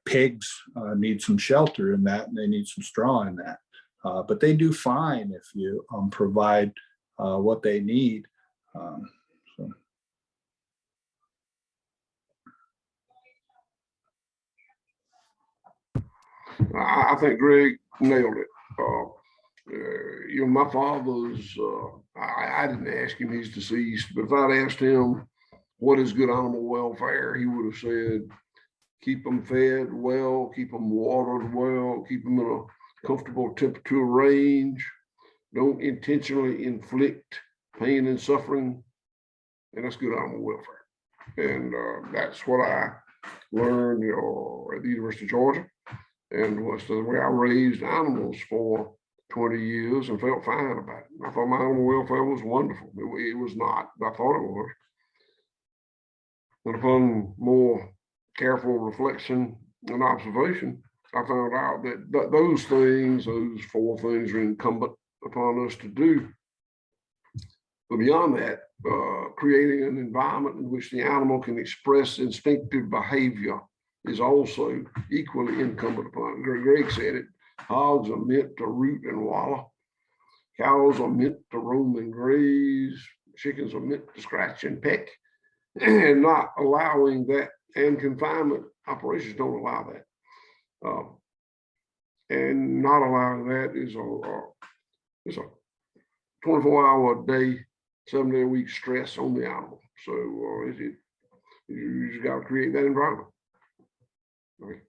Pigs need some shelter in that, and they need some straw in that. But they do fine if you provide what they need. So. I think Greg nailed it. You know, my father's, I didn't ask him, he's deceased, but if I'd asked him what is good animal welfare, he would have said, keep them fed well, keep them watered well, keep them in a comfortable temperature range, don't intentionally inflict pain and suffering, and that's good animal welfare. And that's what I learned, you know, at the University of Georgia, and was the way I raised animals for 20 years and felt fine about it. I thought my animal welfare was wonderful. It was not, but I thought it was. And upon more careful reflection and observation, I found out that those things, those 4 things, are incumbent upon us to do. But beyond that, creating an environment in which the animal can express instinctive behavior is also equally incumbent upon. Greg said it. Hogs are meant to root and wallow. Cows are meant to roam and graze. Chickens are meant to scratch and peck. And not allowing that, and confinement operations don't allow that. And not allowing that is a 24-hour a day, 7-day a week stress on the animal. So you just got to create that environment. Okay.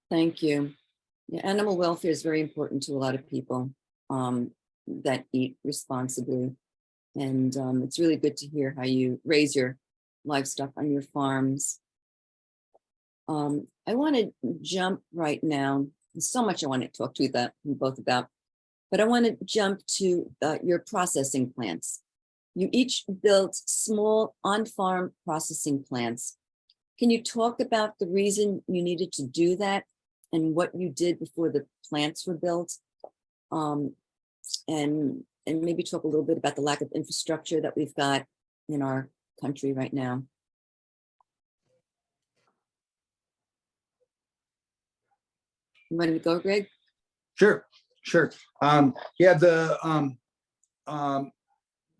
Thank you. Yeah, animal welfare is very important to a lot of people that eat responsibly. And it's really good to hear how you raise your livestock on your farms. I want to jump right now. There's so much I want to talk to you both about, but I want to jump to your processing plants. You each built small on-farm processing plants. Can you talk about the reason you needed to do that and what you did before the plants were built? And maybe talk a little bit about the lack of infrastructure that we've got in our country right now. You want to go, Greg? Sure.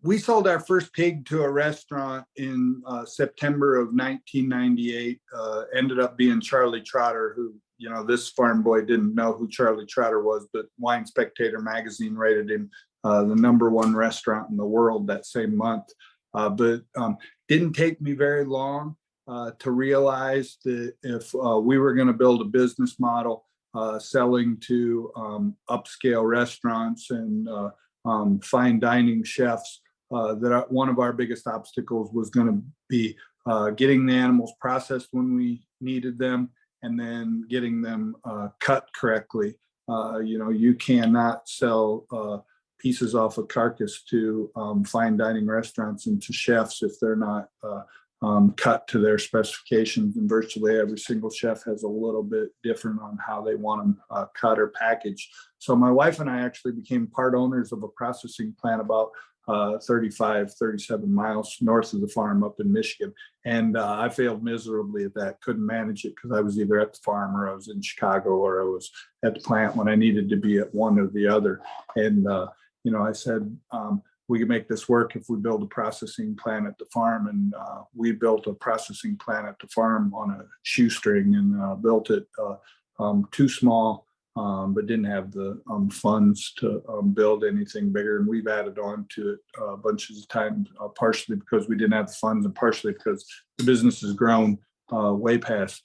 We sold our first pig to a restaurant in September of 1998. Ended up being Charlie Trotter, who, you know, this farm boy didn't know who Charlie Trotter was, but Wine Spectator magazine rated him the #1 restaurant in the world that same month. But didn't take me very long to realize that if we were going to build a business model selling to upscale restaurants and fine dining chefs, that one of our biggest obstacles was going to be getting the animals processed when we needed them, and then getting them cut correctly. You know, you cannot sell pieces off a carcass to fine dining restaurants and to chefs if they're not cut to their specifications. And virtually every single chef has a little bit different on how they want them cut or packaged. So my wife and I actually became part owners of a processing plant about 37 miles north of the farm up in Michigan. And I failed miserably at that, couldn't manage it because I was either at the farm or I was in Chicago or I was at the plant when I needed to be at one or the other. And, you know, I said, we can make this work if we build a processing plant at the farm. And we built a processing plant at the farm on a shoestring and built it too small, but didn't have the funds to build anything bigger. And we've added on to it bunches of times, partially because we didn't have the funds and partially because the business has grown way past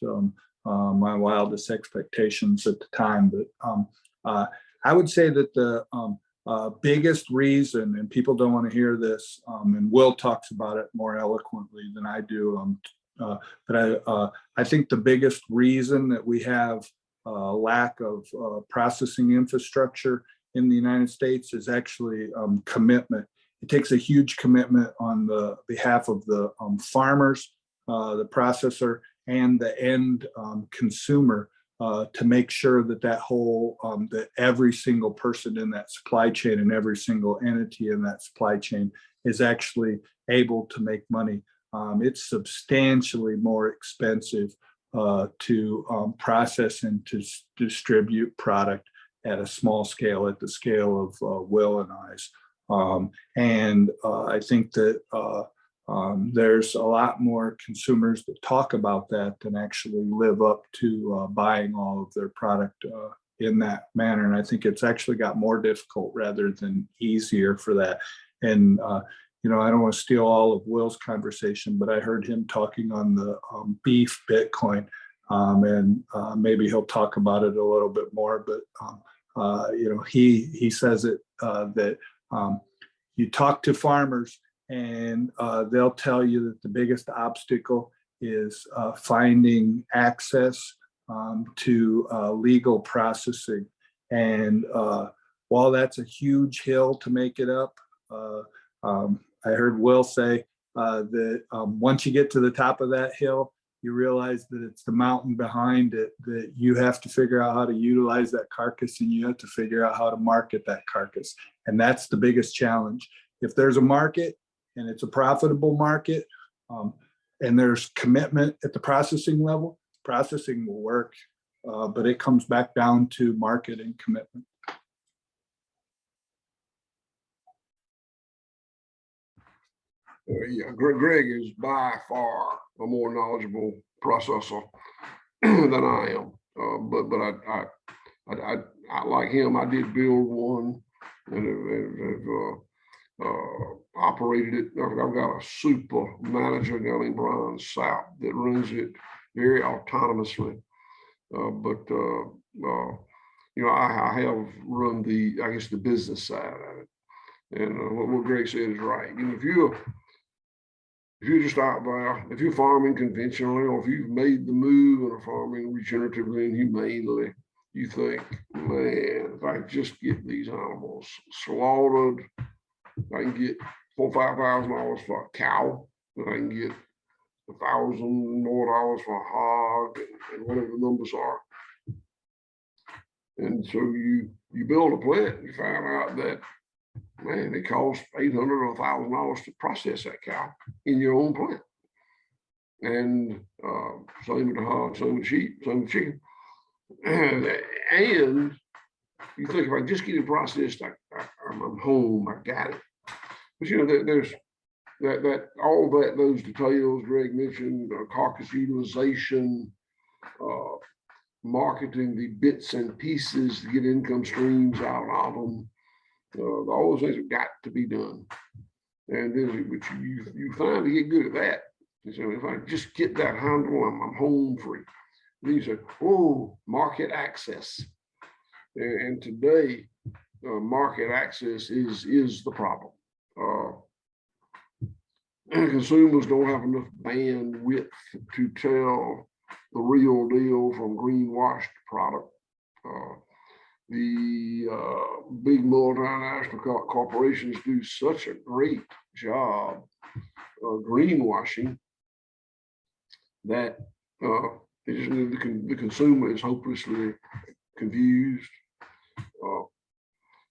my wildest expectations at the time. But I would say that the biggest reason, and people don't want to hear this, and Will talks about it more eloquently than I do, but I think the biggest reason that we have lack of processing infrastructure in the United States is actually commitment. It takes a huge commitment on the behalf of the farmers, the processor, and the end consumer to make sure that that every single person in that supply chain and every single entity in that supply chain is actually able to make money. It's substantially more expensive to process and to distribute product at a small scale, at the scale of Will and I's. I think that there's a lot more consumers that talk about that than actually live up to buying all of their product in that manner. And I think it's actually got more difficult rather than easier for that. And I don't want to steal all of Will's conversation, but I heard him talking on the beef Bitcoin, and maybe he'll talk about it a little bit more. But he says it that you talk to farmers and they'll tell you that the biggest obstacle is finding access to legal processing. And while that's a huge hill to make it up, I heard Will say that once you get to the top of that hill, you realize that it's the mountain behind it, that you have to figure out how to utilize that carcass, and you have to figure out how to market that carcass. And that's the biggest challenge. If there's a market and it's a profitable market, and there's commitment at the processing level, processing will work, but it comes back down to market and commitment. Yeah, Greg is by far a more knowledgeable processor than I am. But I like him. I did build one and have operated it. I've got a super manager, a guy named Brian Sapp, that runs it very autonomously. I have run the business side of it. And what Greg said is right. If you're just out there, if you're farming conventionally, or if you've made the move and are farming regeneratively and humanely, you think, man, if I just get these animals slaughtered, I can get $4,000 or $5,000 for a cow, and I can get $1,000 more for a hog, and whatever the numbers are. And so you build a plant, and you find out that, man, it costs $800 or $1,000 to process that cow in your own plant. And same with the hog, same with sheep, same with chicken. And you think, if I just get it processed, I'm home, I got it. But there's those details Greg mentioned, carcass utilization, marketing the bits and pieces to get income streams out of them. All those things have got to be done. And then you finally get good at that. And so if I just get that handle, I'm home free. Then you say, oh, market access. And today, market access is the problem. Consumers don't have enough bandwidth to tell the real deal from greenwashed product. The big multinational corporations do such a great job of greenwashing that the consumer is hopelessly confused.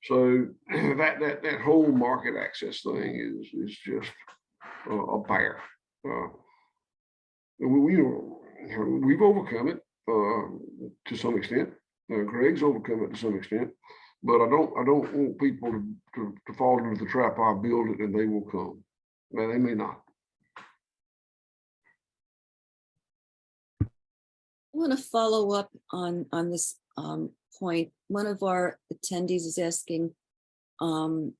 So that whole market access thing is just a bear. We've overcome it to some extent. Greg's overcome it to some extent, but I don't want people to fall into the trap. I build it and they will come. Well, they may not. I want to follow up on this point. One of our attendees is asking, how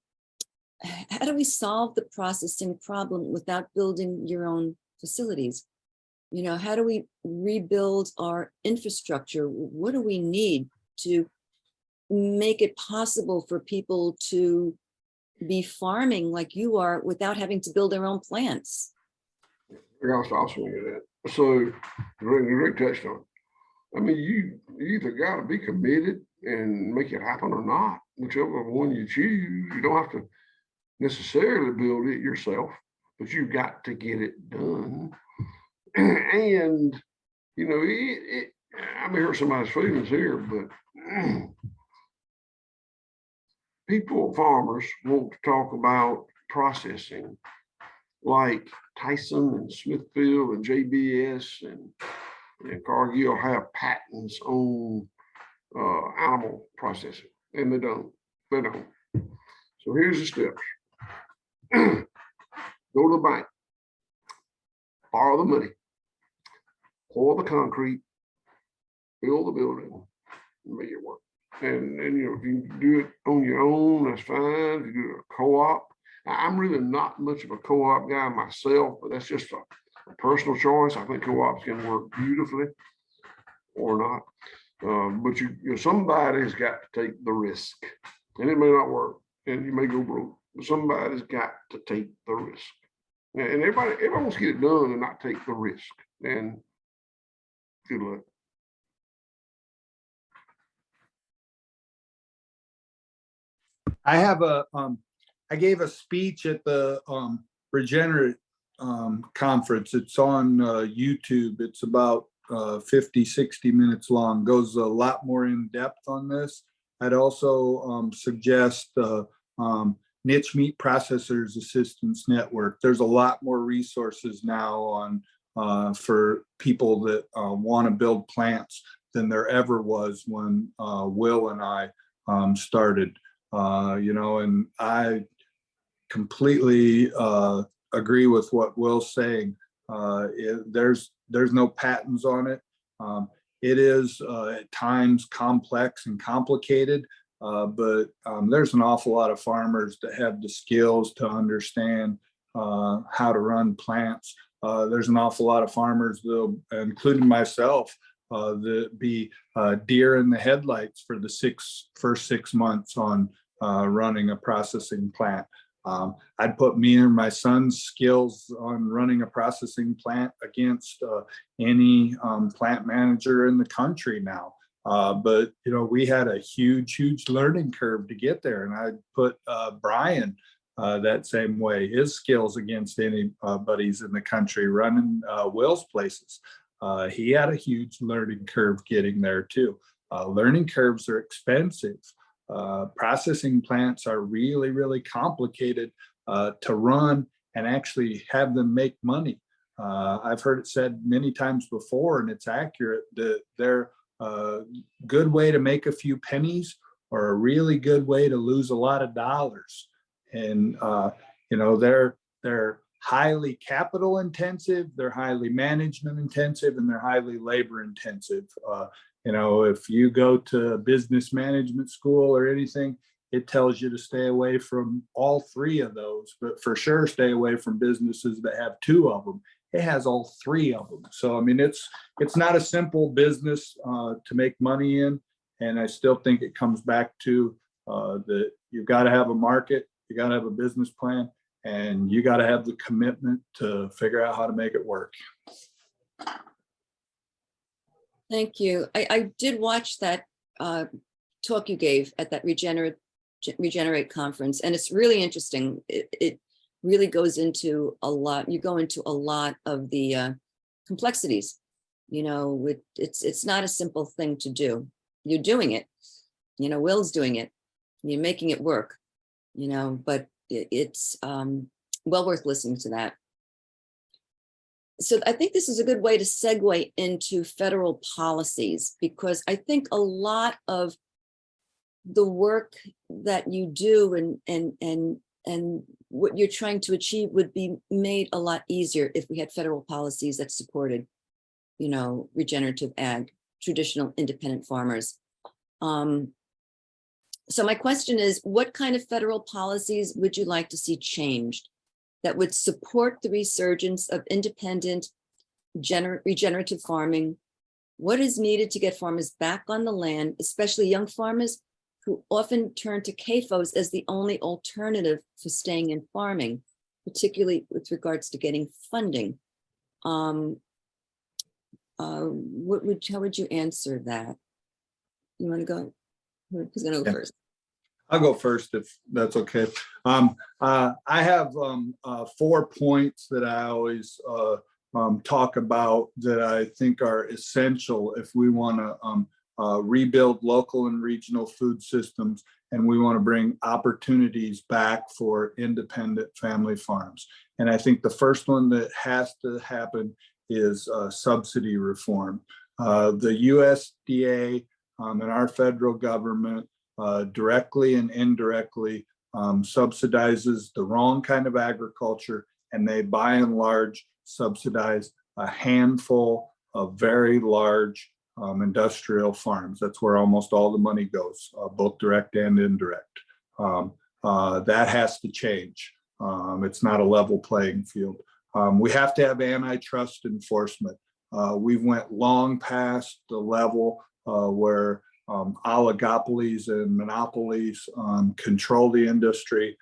do we solve the processing problem without building your own facilities? You know, how do we rebuild our infrastructure? What do we need to make it possible for people to be farming like you are without having to build their own plants? I'll stop swinging at that. So, Rick touched on it. I mean, you either got to be committed and make it happen or not, whichever one you choose. You don't have to necessarily build it yourself, but you've got to get it done. And, you know, I may hurt somebody's feelings here, but people, farmers, want to talk about processing like Tyson and Smithfield and JBS and Cargill have patents on animal processing, and they don't. So here's the steps. Go to the bank, borrow the money, pour the concrete, build the building, and make it work. And you know, if you do it on your own, that's fine. If you do a co-op, I'm really not much of a co-op guy myself, but that's just a personal choice. I think co-ops can work beautifully or not. But you know, somebody's got to take the risk, and it may not work, and you may go broke, but somebody's got to take the risk. And everybody wants to get it done and not take the risk. And good luck. I have I gave a speech at the Regenerative conference. It's on YouTube. It's about 50, 60 minutes long, goes a lot more in depth on this. I'd also suggest Niche Meat Processors Assistance Network. There's a lot more resources now on for people that want to build plants than there ever was when Will and I started. You know, and I completely agree with what Will's saying. There's no patents on it. It is at times complex and complicated, but there's an awful lot of farmers that have the skills to understand how to run plants. There's an awful lot of farmers, though, including myself, that be deer in the headlights for the first 6 months on running a processing plant. I'd put me and my son's skills on running a processing plant against any plant manager in the country now. But, you know, we had a huge learning curve to get there. And I'd put Brian that same way, his skills against anybody's in the country running Will's places. He had a huge learning curve getting there too. Learning curves are expensive. Processing plants are really complicated to run and actually have them make money. I've heard it said many times before, and it's accurate, that they're a good way to make a few pennies or a really good way to lose a lot of dollars. And you know, they're highly capital intensive, they're highly management intensive, and they're highly labor intensive. You know, if you go to business management school or anything, it tells you to stay away from all three of those, but for sure stay away from businesses that have two of them. It has all three of them. So, I mean, it's not a simple business to make money in. And I still think it comes back to that you've got to have a market, you got to have a business plan, and you got to have the commitment to figure out how to make it work. Thank you. I did watch that talk you gave at that Regenerate conference, and it's really interesting. It really goes into a lot. You go into a lot of the complexities. You know, it's not a simple thing to do. You're doing it. You know, Will's doing it. You're making it work. You know, but it's well worth listening to that. So I think this is a good way to segue into federal policies, because I think a lot of the work that you do and what you're trying to achieve would be made a lot easier if we had federal policies that supported, you know, regenerative ag, traditional independent farmers. So my question is, what kind of federal policies would you like to see changed that would support the resurgence of independent regenerative farming? What is needed to get farmers back on the land, especially young farmers who often turn to CAFOs as the only alternative for staying in farming, particularly with regards to getting funding? How would you answer that? You want to go? Who's going to go Yeah. first? I'll go first if that's okay. I have 4 points that I always talk about that I think are essential if we want to rebuild local and regional food systems, and we want to bring opportunities back for independent family farms. And I think the first one that has to happen is subsidy reform. The USDA and our federal government directly and indirectly subsidizes the wrong kind of agriculture, and they by and large subsidize a handful of very large industrial farms. That's where almost all the money goes, both direct and indirect. That has to change. It's not a level playing field. We have to have antitrust enforcement. We went long past the level where oligopolies and monopolies control the industry,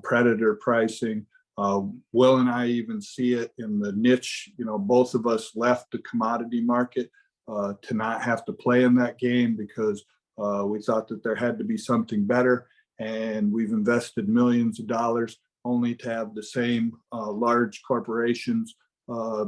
predator pricing. Will and I even see it in the niche. Both of us left the commodity market to not have to play in that game because we thought that there had to be something better. And we've invested millions of dollars only to have the same large corporations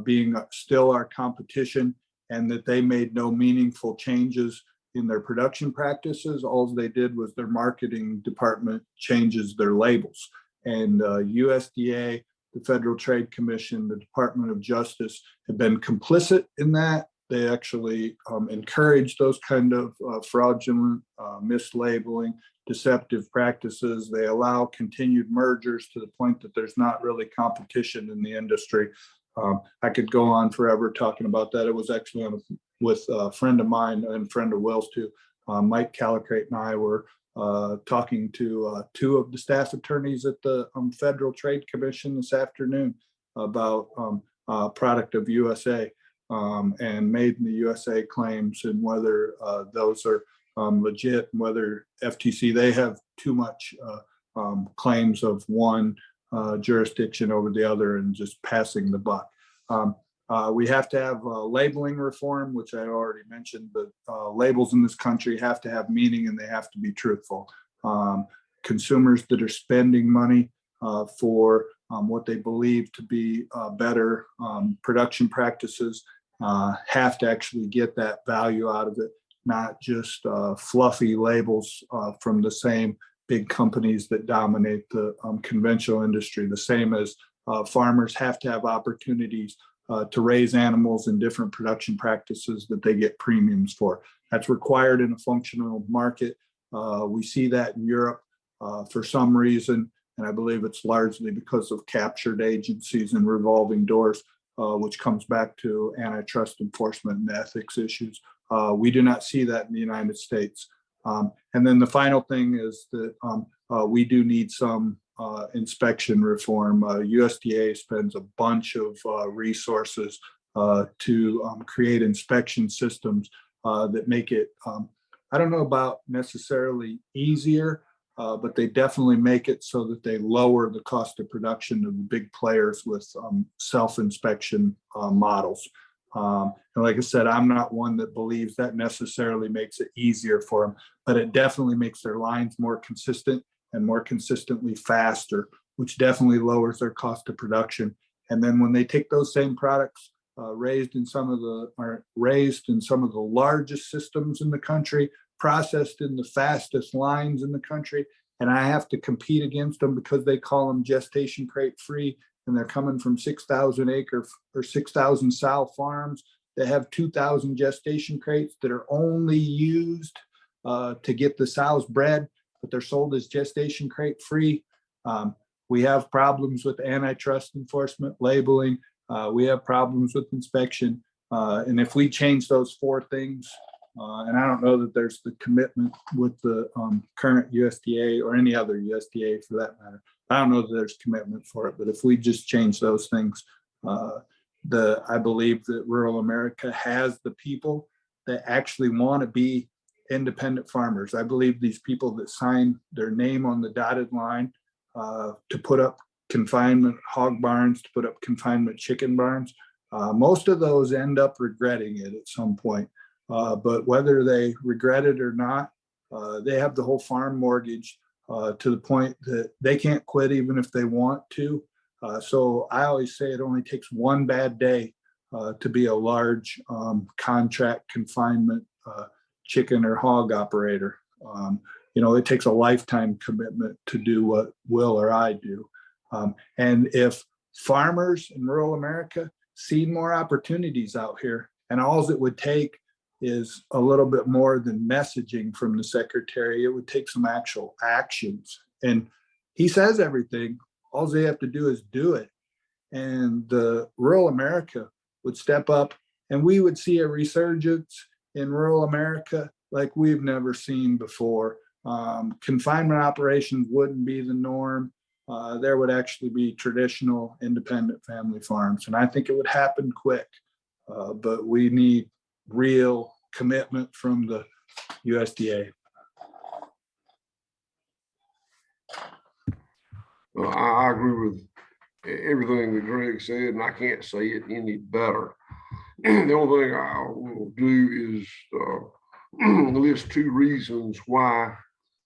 being still our competition, and that they made no meaningful changes in their production practices. All they did was their marketing department changes their labels. And USDA, the Federal Trade Commission, the Department of Justice have been complicit in that. They actually encourage those kind of fraudulent, mislabeling, deceptive practices. They allow continued mergers to the point that there's not really competition in the industry. I could go on forever talking about that. It was actually with a friend of mine and friend of Will's too. Mike Calicrate and I were talking to 2 of the staff attorneys at the Federal Trade Commission this afternoon about product of USA and made in the USA claims, and whether those are legit, and whether FTC, they have too much claims of one jurisdiction over the other and just passing the buck. We have to have labeling reform, which I already mentioned, but labels in this country have to have meaning and they have to be truthful. Consumers that are spending money for what they believe to be better production practices have to actually get that value out of it, not just fluffy labels from the same big companies that dominate the conventional industry. The same as farmers have to have opportunities to raise animals in different production practices that they get premiums for. That's required in a functional market. We see that in Europe for some reason, and I believe it's largely because of captured agencies and revolving doors, which comes back to antitrust enforcement and ethics issues. We do not see that in the United States. And then the final thing is that we do need some inspection reform. USDA spends a bunch of resources to create inspection systems that make it, I don't know about necessarily easier, but they definitely make it so that they lower the cost of production of the big players with self-inspection models. And like I said, I'm not one that believes that necessarily makes it easier for them, but it definitely makes their lines more consistent and more consistently faster, which definitely lowers their cost of production. And then when they take those same products raised in some of the largest systems in the country, processed in the fastest lines in the country, and I have to compete against them because they call them gestation crate free, and they're coming from 6,000 acre or 6,000 sow farms that have 2,000 gestation crates that are only used to get the sows bred, but they're sold as gestation crate free. We have problems with antitrust enforcement, labeling. We have problems with inspection. And if we change those 4 things, and I don't know that there's the commitment with the current USDA or any other USDA for that matter. I don't know that there's commitment for it, but if we just change those things, I believe that rural America has the people that actually want to be independent farmers. I believe these people that sign their name on the dotted line to put up confinement hog barns, to put up confinement chicken barns, most of those end up regretting it at some point. But whether they regret it or not, they have the whole farm mortgage to the point that they can't quit even if they want to. So I always say it only takes one bad day to be a large contract confinement chicken or hog operator. It takes a lifetime commitment to do what Will or I do. And if farmers in rural America see more opportunities out here, and all it would take is a little bit more than messaging from the secretary, it would take some actual actions. And he says everything, all they have to do is do it. And the rural America would step up, and we would see a resurgence in rural America like we've never seen before. Confinement operations wouldn't be the norm. There would actually be traditional independent family farms. And I think it would happen quick, but we need real commitment from the USDA. Well, I agree with everything that Greg said, and I can't say it any better. The only thing I will do is list 2 reasons why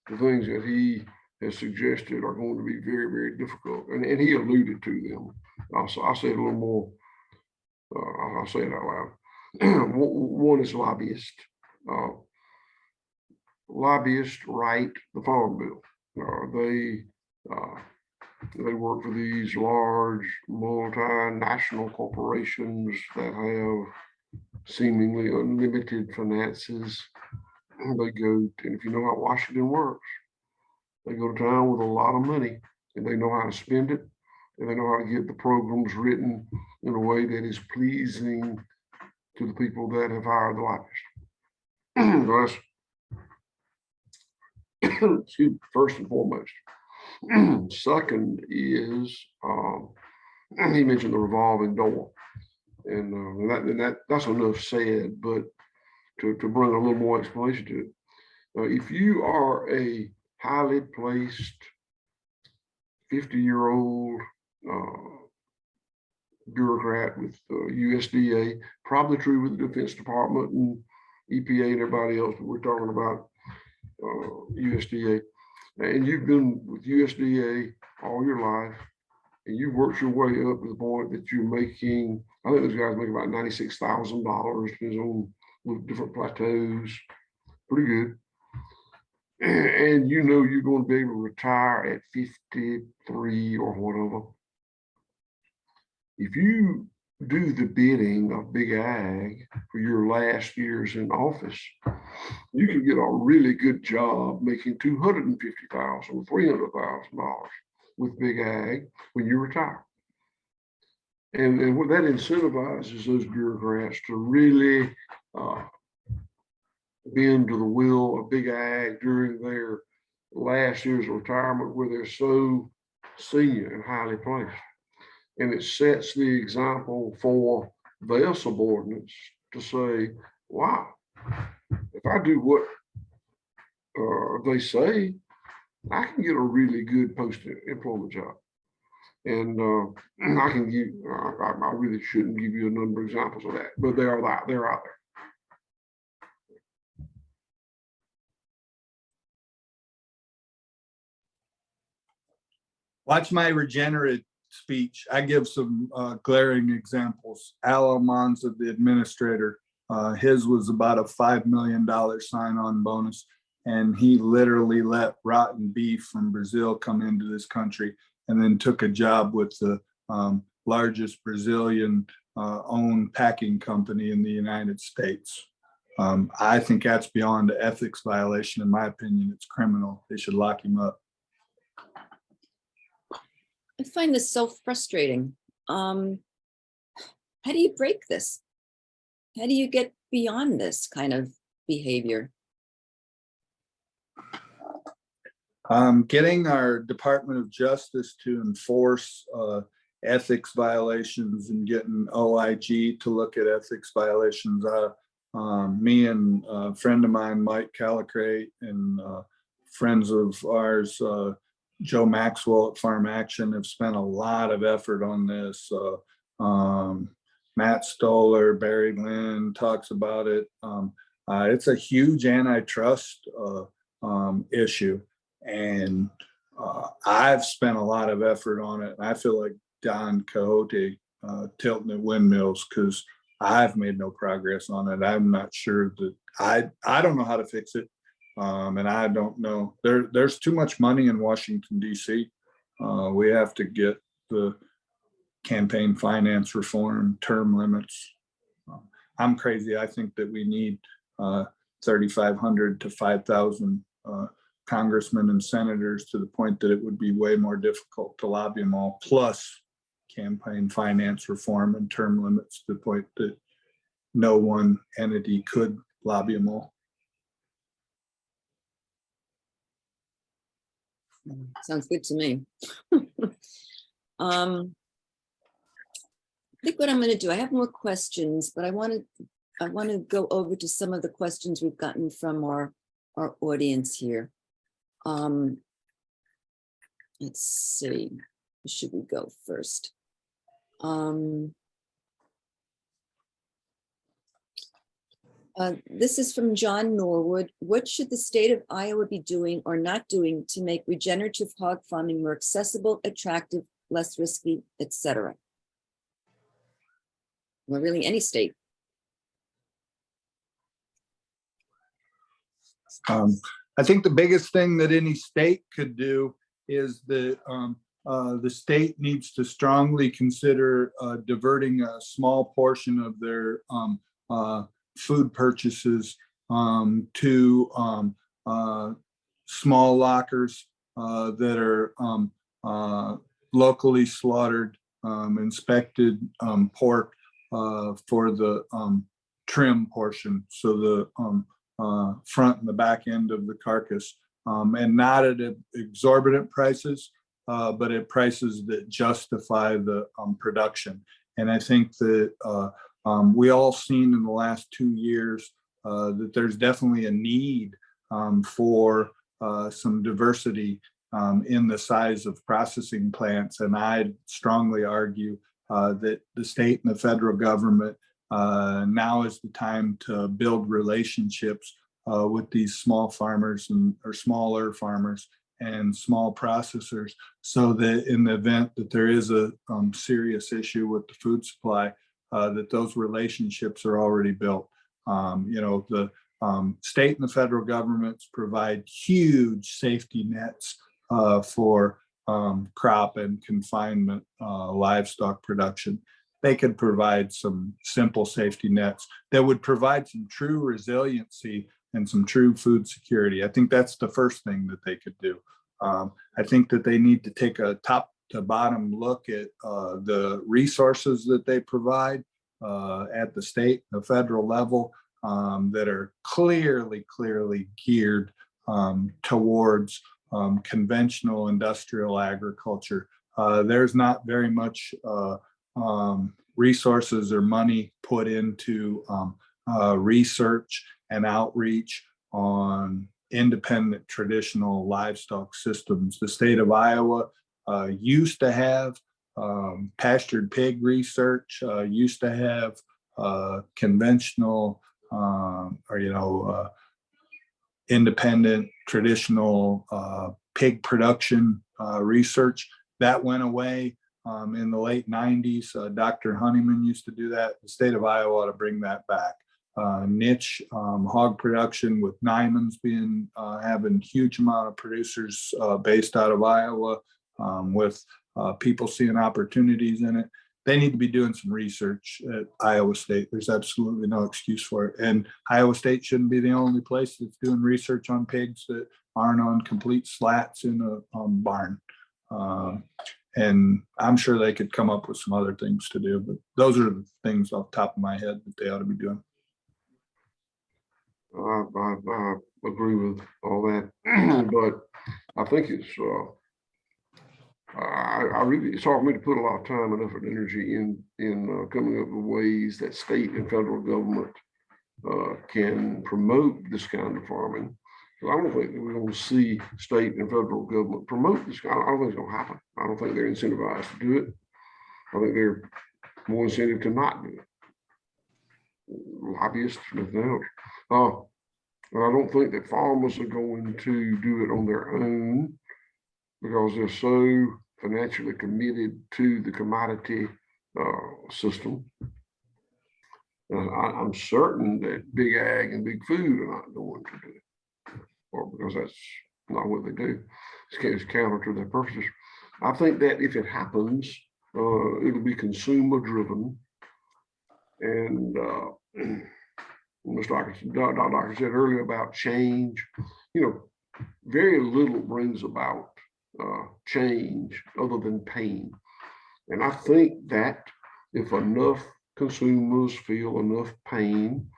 the things that he has suggested are going to be very, very difficult. And he alluded to them. I'll say it a little more, I'll say it out loud. One is lobbyists. Lobbyists write the farm bill. They work for these large multinational corporations that have seemingly unlimited finances. They go, and if you know how Washington works, they go to town with a lot of money, and they know how to spend it, and they know how to get the programs written in a way that is pleasing to the people that have hired the lobbyists. Excuse me, first and foremost. Second is, he mentioned the revolving door, and that's enough said, but to bring a little more explanation to it. If you are a highly placed 50-year-old bureaucrat with USDA, probably true with the Defense Department and EPA and everybody else, but we're talking about USDA, and you've been with USDA all your life, and you've worked your way up to the point that you're making, I think those guys make about $96,000, depends on different plateaus, pretty good. And you know you're going to be able to retire at 53 or whatever. If you do the bidding of Big Ag for your last years in office, you can get a really good job making $250,000 or $300,000 with Big Ag when you retire. And what that incentivizes those bureaucrats to really bend to the will of Big Ag during their last years of retirement, where they're so senior and highly placed. And it sets the example for their subordinates to say, wow, if I do what they say, I can get a really good post-employment job. And I can give, I really shouldn't give you a number of examples of that, but they're out there. Watch my regenerative speech. I give some glaring examples. Al Almanza, the administrator, his was about a $5 million sign-on bonus, and he literally let rotten beef from Brazil come into this country, and then took a job with the largest Brazilian owned packing company in the United States. I think that's beyond an ethics violation. In my opinion, it's criminal. They should lock him up. I find this so frustrating. How do you break this? How do you get beyond this kind of behavior? Getting our Department of Justice to enforce ethics violations and getting OIG to look at ethics violations. Me and a friend of mine, Mike Calicrate, and friends of ours, Joe Maxwell at Farm Action, have spent a lot of effort on this. Matt Stoller, Barry Lynn talks about it. It's a huge antitrust issue, and I've spent a lot of effort on it. And I feel like Don Quixote tilting at windmills because I've made no progress on it. I'm not sure that I don't know how to fix it. And I don't know. There's too much money in Washington, D.C. We have to get the campaign finance reform, term limits. I'm crazy. I think that we need 3,500 to 5,000 congressmen and senators, to the point that it would be way more difficult to lobby them all, plus campaign finance reform and term limits, to the point that no one entity could lobby them all. Sounds good to me. I think what I'm going to do, I have more questions, but I want to go over to some of the questions we've gotten from our audience here. Let's see, where should we go first? This is from John Norwood. What should the state of Iowa be doing or not doing to make regenerative hog farming more accessible, attractive, less risky, etc.? Well, really any state. I think the biggest thing that any state could do is the state needs to strongly consider diverting a small portion of their food purchases to small lockers that are locally slaughtered, inspected pork for the trim portion, so the front and the back end of the carcass, and not at exorbitant prices, but at prices that justify the production. And I think that we all seen in the last 2 years that there's definitely a need for some diversity in the size of processing plants. And I'd strongly argue that the state and the federal government now is the time to build relationships with these small farmers or smaller farmers and small processors, so that in the event that there is a serious issue with the food supply, that those relationships are already built. The state and the federal governments provide huge safety nets for crop and confinement livestock production. They could provide some simple safety nets that would provide some true resiliency and some true food security. I think that's the first thing that they could do. I think that they need to take a top to bottom look at the resources that they provide at the state, the federal level, that are clearly geared towards conventional industrial agriculture. There's not very much resources or money put into research and outreach on independent traditional livestock systems. The state of Iowa used to have pastured pig research, used to have conventional independent traditional pig production research. That went away in the late 90s. Dr. Honeyman used to do that. The state of Iowa ought to bring that back. Niche hog production with Nyman's being having huge amount of producers based out of Iowa, with people seeing opportunities in it. They need to be doing some research at Iowa State. There's absolutely no excuse for it. And Iowa State shouldn't be the only place that's doing research on pigs that aren't on complete slats in a barn. And I'm sure they could come up with some other things to do, but those are the things off the top of my head that they ought to be doing. I agree with all that, but I think it's I really, it's hard for me to put a lot of time and effort and energy in coming up with ways that state and federal government can promote this kind of farming. So I don't think that we're going to see state and federal government promote this. I don't think it's going to happen. I don't think they're incentivized to do it. I think they're more incentive to not do it. Lobbyists, nothing else. And I don't think that farmers are going to do it on their own because they're so financially committed to the commodity system. I'm certain that big ag and big food are not going to do it, or because that's not what they do. It's counter to their purposes. I think that if it happens, it'll be consumer driven. And Dr. Doctor said earlier about change, very little brings about change other than pain. And I think that if enough consumers feel enough pain,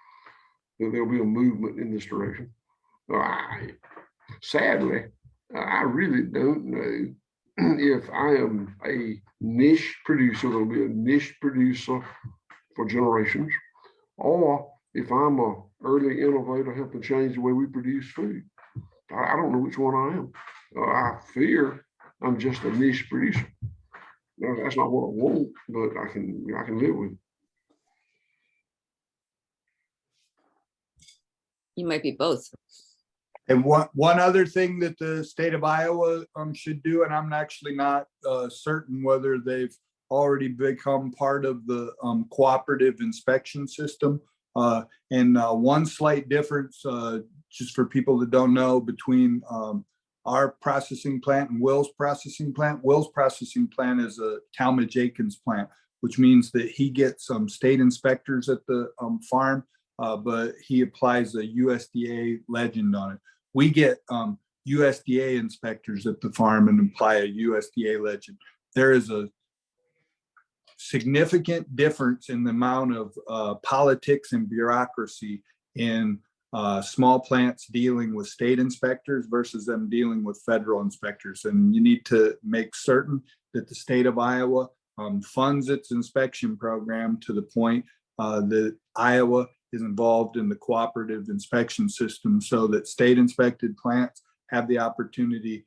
that there'll be a movement in this direction. Sadly, I really don't know if I am a niche producer, there'll be a niche producer for generations, or if I'm an early innovator helping change the way we produce food. I don't know which one I am. I fear I'm just a niche producer. That's not what I want, but I can live with it. You might be both. And one other thing that the state of Iowa should do, and I'm actually not certain whether they've already become part of the cooperative inspection system. And one slight difference, just for people that don't know, between our processing plant and Will's processing plant. Will's processing plant is a Talmadge Akins plant, which means that he gets some state inspectors at the farm, but he applies a USDA legend on it. We get USDA inspectors at the farm and apply a USDA legend. There is a significant difference in the amount of politics and bureaucracy in small plants dealing with state inspectors versus them dealing with federal inspectors. And you need to make certain that the state of Iowa funds its inspection program to the point that Iowa is involved in the cooperative inspection system so that state inspected plants have the opportunity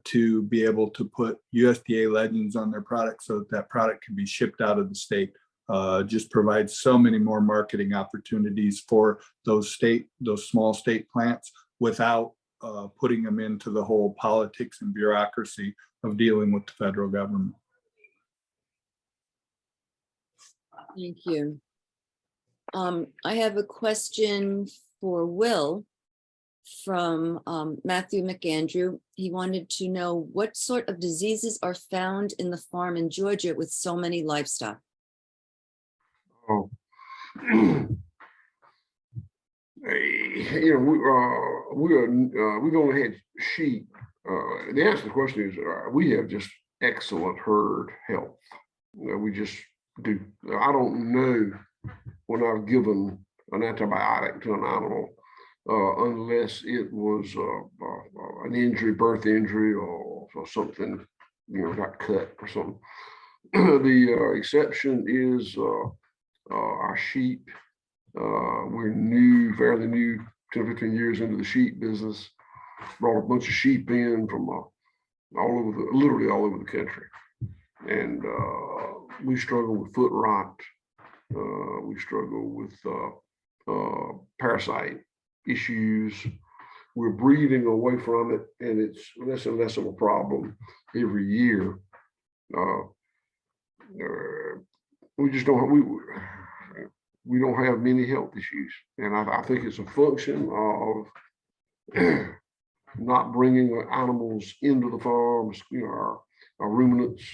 to be able to put USDA legends on their product so that that product can be shipped out of the state. Just provides so many more marketing opportunities for those small state plants without putting them into the whole politics and bureaucracy of dealing with the federal government. Thank you. I have a question for Will from Matthew McAndrew. He wanted to know what sort of diseases are found in the farm in Georgia with so many livestock. Oh, we've only had sheep. The answer to the question is we have just excellent herd health. We just do. I don't know when I've given an antibiotic to an animal unless it was an injury, birth injury, or something, got cut or something. The exception is our sheep. We're fairly new, 10, 15 years into the sheep business. Brought a bunch of sheep in from literally all over the country. And we struggle with foot rot. We struggle with parasite issues. We're breeding away from it, and it's less and less of a problem every year. We just don't we don't have many health issues, and I think it's a function of not bringing animals into the farms. Our ruminants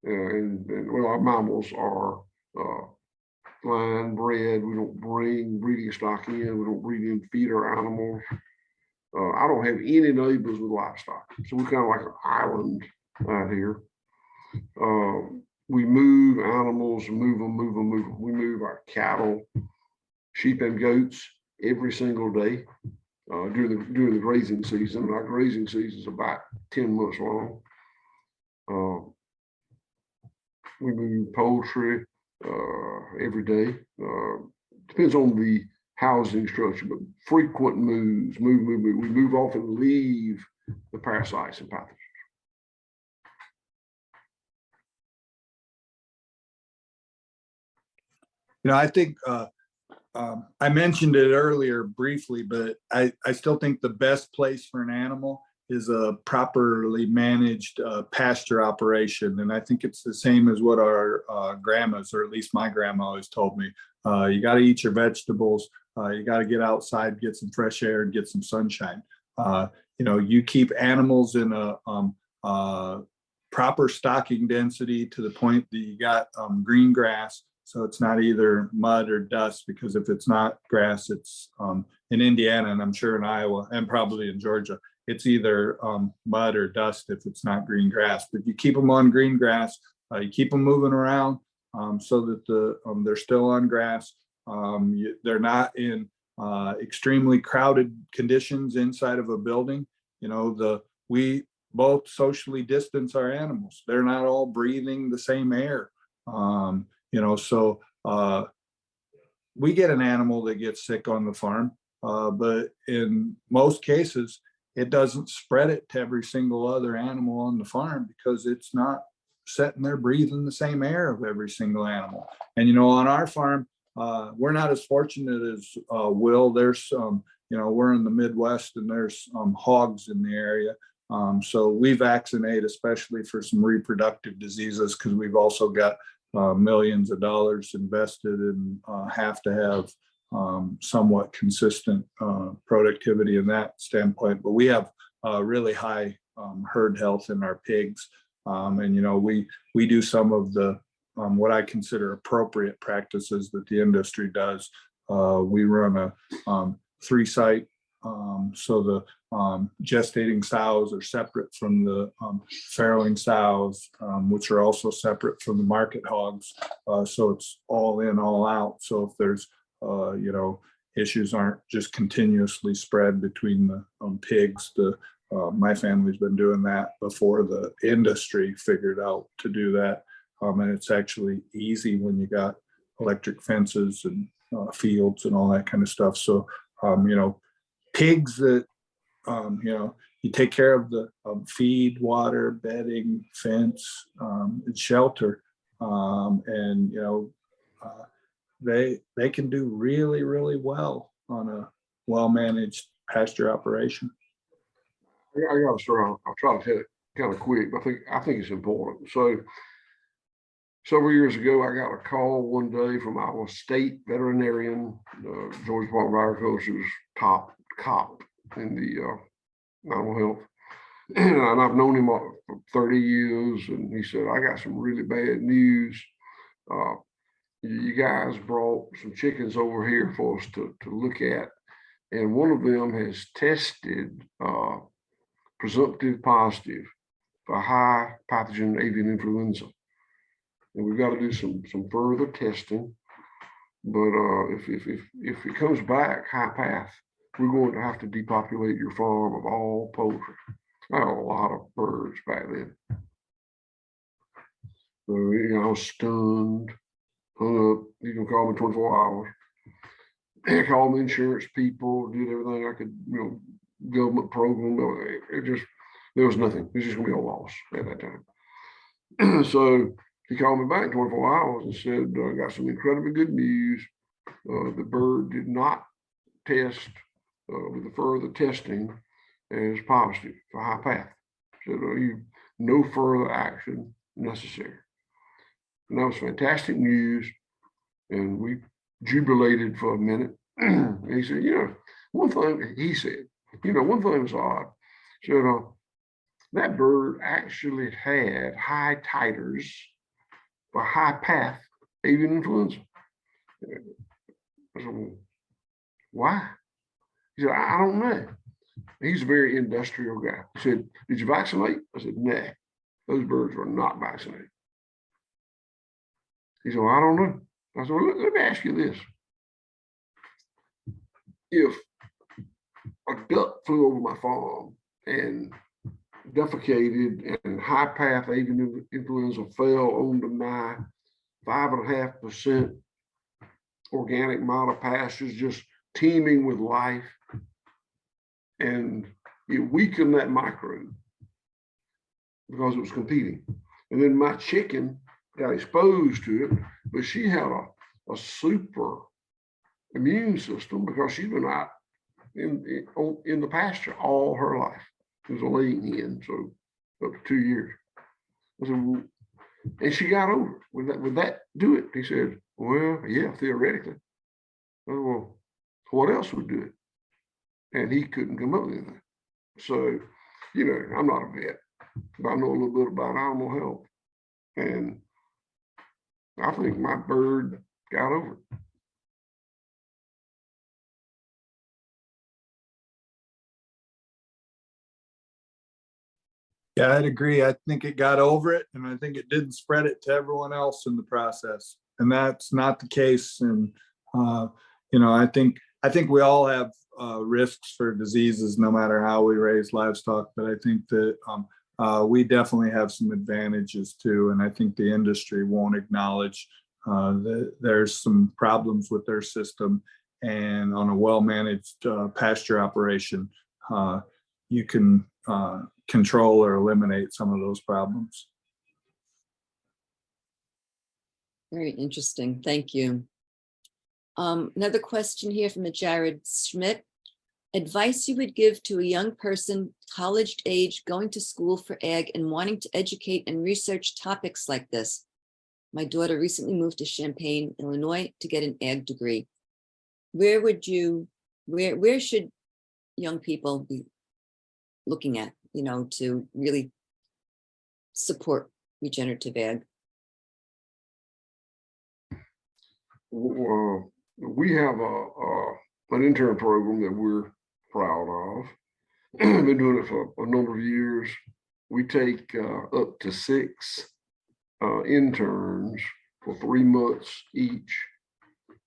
and our mammals are line bred. We don't bring breeding stock in. We don't breed in feeder animals. I don't have any neighbors with livestock, so we're kind of like an island out here. We move animals, move them. We move our cattle, sheep and goats every single day during the grazing season. Our grazing season is about 10 months long. We move poultry every day. Depends on the housing structure, but frequent moves, move. We move off and leave the parasites and pathogens. You know, I think I mentioned it earlier briefly, but I still think the best place for an animal is a properly managed pasture operation. And I think it's the same as what our grandmas, or at least my grandma always told me. You got to eat your vegetables. You got to get outside, get some fresh air and get some sunshine. You know, you keep animals in a proper stocking density to the point that you got green grass. So it's not either mud or dust, because if it's not grass, it's in Indiana, and I'm sure in Iowa and probably in Georgia, it's either mud or dust if it's not green grass. But you keep them on green grass, you keep them moving around so that they're still on grass. They're not in extremely crowded conditions inside of a building. You know, we both socially distance our animals. They're not all breathing the same air. You know, so we get an animal that gets sick on the farm, but in most cases, it doesn't spread it to every single other animal on the farm, because it's not sitting there breathing the same air of every single animal. And, you know, on our farm, we're not as fortunate as Will. There's you know, we're in the Midwest, and there's hogs in the area. So we vaccinate, especially for some reproductive diseases, because we've also got millions of dollars invested and have to have somewhat consistent productivity in that standpoint. But we have really high herd health in our pigs. And, you know, we do some of the what I consider appropriate practices that the industry does. We run a 3-site, so the gestating sows are separate from the farrowing sows, which are also separate from the market hogs. So it's all in, all out. So if there's, you know, issues aren't just continuously spread between the pigs. My family's been doing that before the industry figured out to do that. And it's actually easy when you got electric fences and fields and all that kind of stuff. So, you know, pigs that, you know, you take care of the feed, water, bedding, fence, and shelter. And, you know, they can do really, really well on a well-managed pasture operation. I got to start. I'll try to hit it kind of quick, but I think it's important. So several years ago, I got a call one day from our state veterinarian, Georgia Department of Agriculture's top cop in the animal health. And I've known him for 30 years. And he said, I got some really bad news. You guys brought some chickens over here for us to look at. And one of them has tested presumptive positive for high pathogen avian influenza. And we've got to do some further testing. But if it comes back high path, we're going to have to depopulate your farm of all poultry. I had a lot of birds back then. So, you know, I was stunned, hung up. You can call me 24 hours. I called the insurance people, did everything I could, you know, government program. There was nothing. It was just going to be a loss at that time. So he called me back in 24 hours and said, I got some incredibly good news. The bird did not test with the further testing as positive for high path. So no further action necessary. And that was fantastic news. And we jubilated for a minute. And he said, you know, one thing he said, you know, one thing was odd. He said, that bird actually had high titers for high path avian influenza. I said, well, why? He said, I don't know. He's a very industrial guy. He said, did you vaccinate? I said, nah, those birds were not vaccinated. He said, well, I don't know. I said, well, let me ask you this. If a duck flew over my farm and defecated and high path avian influenza fell onto my 5.5% organic model pastures, just teeming with life. And it weakened that microbe because it was competing. And then my chicken got exposed to it, but she had a super immune system because she's been out in the pasture all her life. It was a laying hen, so up to 2 years. I said, well, and she got over it. Would that do it? He said, well, yeah, theoretically. I said, well, what else would do it? And he couldn't come up with anything. So, you know, I'm not a vet, but I know a little bit about animal health. And I think my bird got over it. Yeah, I'd agree. I think it got over it, and I think it didn't spread it to everyone else in the process. And that's not the case. And you know, I think we all have risks for diseases, no matter how we raise livestock. But I think that we definitely have some advantages too. And I think the industry won't acknowledge that there's some problems with their system. And on a well-managed pasture operation, you can control or eliminate some of those problems. Very interesting. Thank you. Another question here from Jared Schmidt. Advice you would give to a young person, college age, going to school for ag and wanting to educate and research topics like this. My daughter recently moved to Champaign, Illinois to get an ag degree. Where should young people be looking at, you know, to really support regenerative ag? We have an intern program that we're proud of. I've been doing it for a number of years. We take up to 6 interns for 3 months each,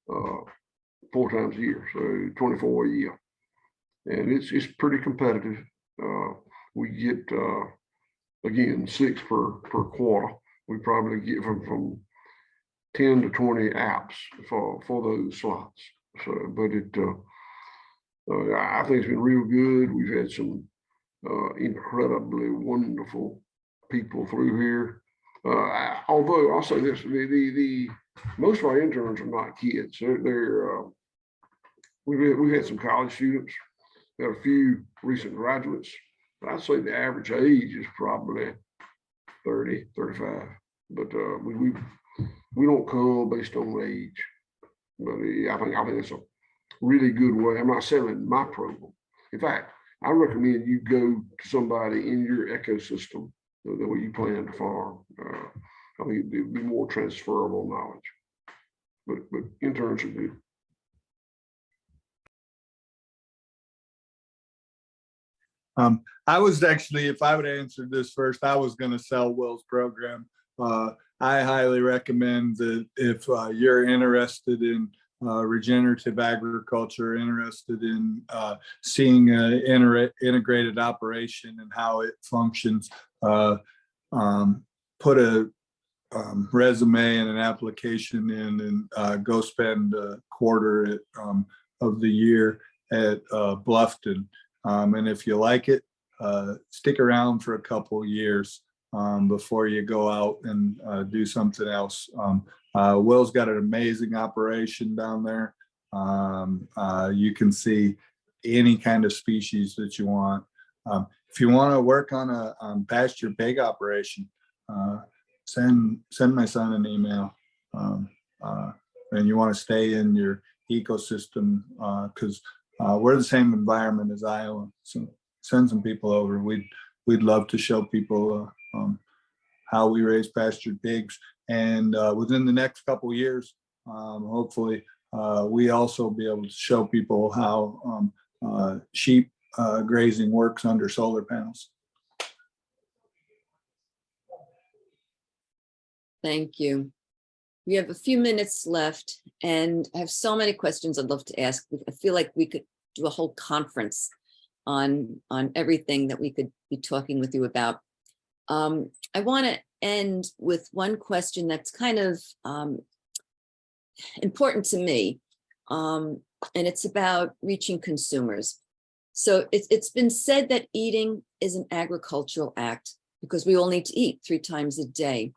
4 times a year, so 24 a year. And it's pretty competitive. We get, again, 6 per quarter. We probably get from 10 to 20 apps for those slots. So, but I think it's been real good. We've had some incredibly wonderful people through here. Although I'll say this, the most of our interns are not kids. We've had some college students, had a few recent graduates, but I'd say the average age is probably 30, 35. But we don't come based on age. But I think it's a really good way. I'm not selling my program. In fact, I recommend you go to somebody in your ecosystem the way you plan to farm. I think it'd be more transferable knowledge. But interns are good. I was actually, if I would have answered this first, I was going to sell Will's program. I highly recommend that if you're interested in regenerative agriculture, interested in seeing an integrated operation and how it functions, put a resume and an application in and go spend a quarter of the year at Bluffton. And if you like it, stick around for a couple of years before you go out and do something else. Will's got an amazing operation down there. You can see any kind of species that you want. If you want to work on a pasture pig operation, send my son an email. And you want to stay in your ecosystem because we're the same environment as Iowa. So send some people over. We'd love to show people how we raise pastured pigs. And within the next couple of years, hopefully, we also be able to show people how sheep grazing works under solar panels. Thank you. We have a few minutes left, and I have so many questions I'd love to ask. I feel like we could do a whole conference on everything that we could be talking with you about. I want to end with one question that's kind of important to me, and it's about reaching consumers. So it's been said that eating is an agricultural act because we all need to eat 3 times a day.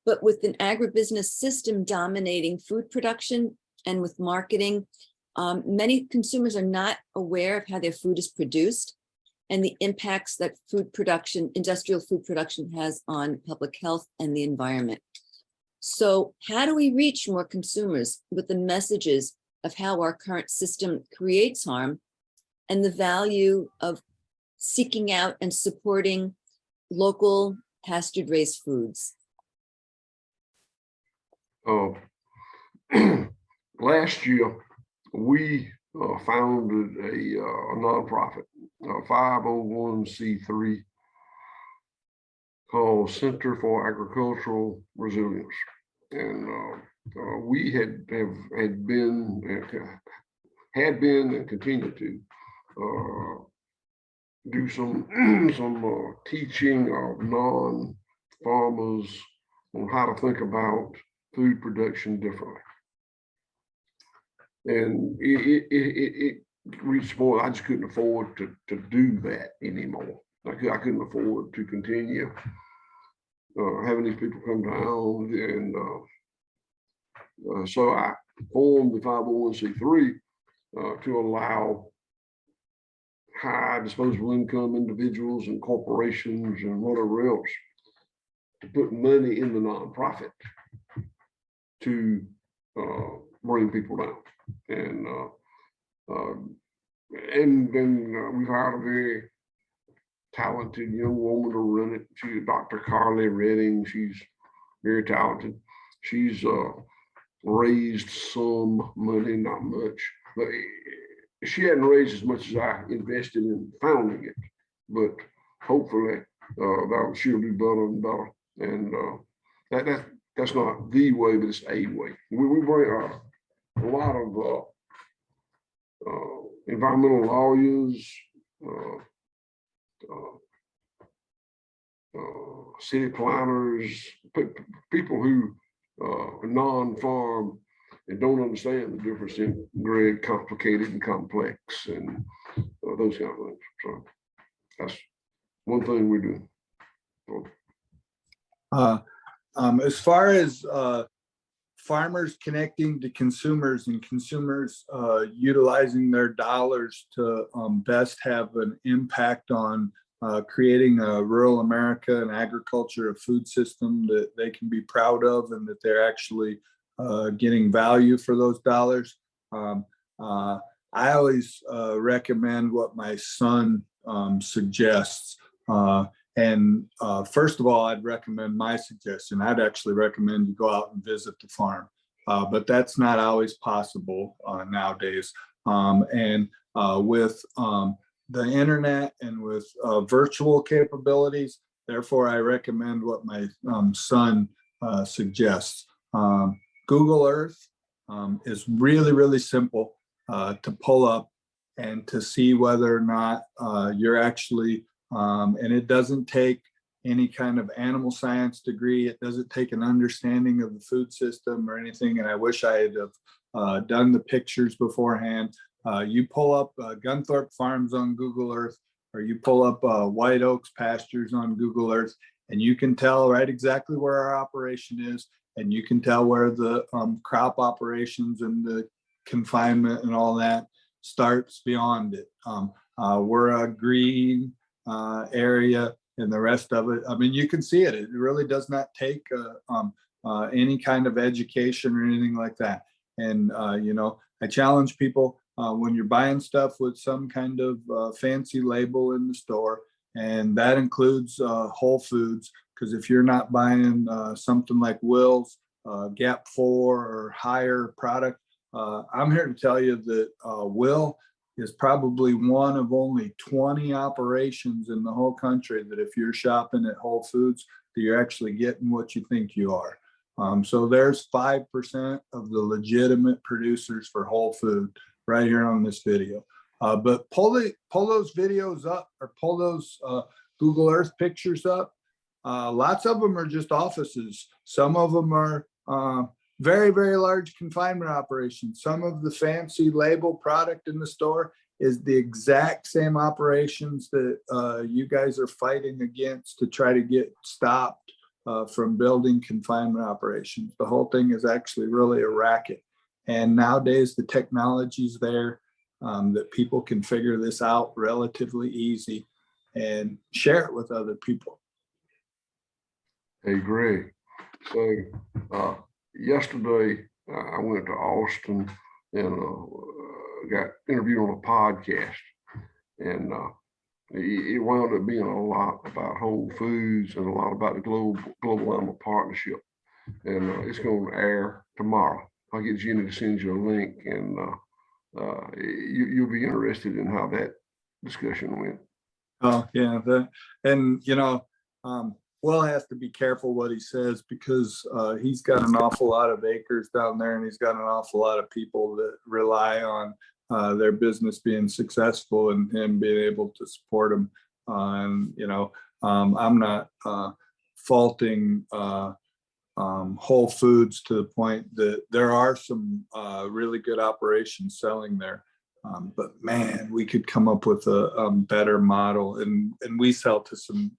But with an agribusiness system dominating food production and with marketing, many consumers are not aware of how their food is produced and the impacts that food production, industrial food production has on public health and the environment. So how do we reach more consumers with the messages of how our current system creates harm and the value of seeking out and supporting local pastured raised foods? Last year, we founded a nonprofit, a 501c3 called Center for Agricultural Resilience. And we had been and continue to do some teaching of non-farmers on how to think about food production differently. And it reached a point I just couldn't afford to do that anymore. I couldn't afford to continue having these people come down. And so I formed the 501c3 to allow high disposable income individuals and corporations and whatever else to put money in the nonprofit to bring people down. And then we've hired a very talented young woman to run it. She's Dr. Carly Redding. She's very talented. She's raised some money, not much, but she hadn't raised as much as I invested in founding it. But hopefully she'll do better and better. And that's not the way, but it's a way. We bring a lot of environmental lawyers, city planners, people who are non-farm and don't understand the difference in very complicated and complex and those kind of things. So that's one thing we do. As far as farmers connecting to consumers and consumers utilizing their dollars to best have an impact on creating a rural America and agriculture, a food system that they can be proud of and that they're actually getting value for those dollars. I always recommend what my son suggests. And first of all, I'd recommend my suggestion. I'd actually recommend you go out and visit the farm, but that's not always possible nowadays. And with the internet and with virtual capabilities, therefore, I recommend what my son suggests. Google Earth is really, really simple to pull up and to see whether or not you're actually and it doesn't take any kind of animal science degree. It doesn't take an understanding of the food system or anything. And I wish I had done the pictures beforehand. You pull up Gunthorp Farms on Google Earth, or you pull up White Oak Pastures on Google Earth, and you can tell right exactly where our operation is. And you can tell where the crop operations and the confinement and all that starts beyond it. We're a green area, and the rest of it, I mean, you can see it. It really does not take any kind of education or anything like that. And you know, I challenge people when you're buying stuff with some kind of fancy label in the store, and that includes Whole Foods, because if you're not buying something like Will's, Gap 4 or higher product, I'm here to tell you that Will is probably one of only 20 operations in the whole country that if you're shopping at Whole Foods, that you're actually getting what you think you are. So there's 5% of the legitimate producers for whole food right here on this video. But pull those videos up, or pull those Google Earth pictures up. Lots of them are just offices. Some of them are very, very large confinement operations. Some of the fancy label product in the store is the exact same operations that you guys are fighting against to try to get stopped from building confinement operations. The whole thing is actually really a racket. And nowadays the technology's there that people can figure this out relatively easy and share it with other people. Hey, Greg. So yesterday I went to Austin and got interviewed on a podcast, and it wound up being a lot about Whole Foods and a lot about the Global Animal Partnership. And it's going to air tomorrow. I'll get Jenny to send you a link, and you'll be interested in how that discussion went. Oh yeah, and you know, Will has to be careful what he says, because he's got an awful lot of acres down there, and he's got an awful lot of people that rely on their business being successful and him being able to support them. And you know, I'm not faulting Whole Foods to the point that there are some really good operations selling there. But man, we could come up with a better model, and we sell to some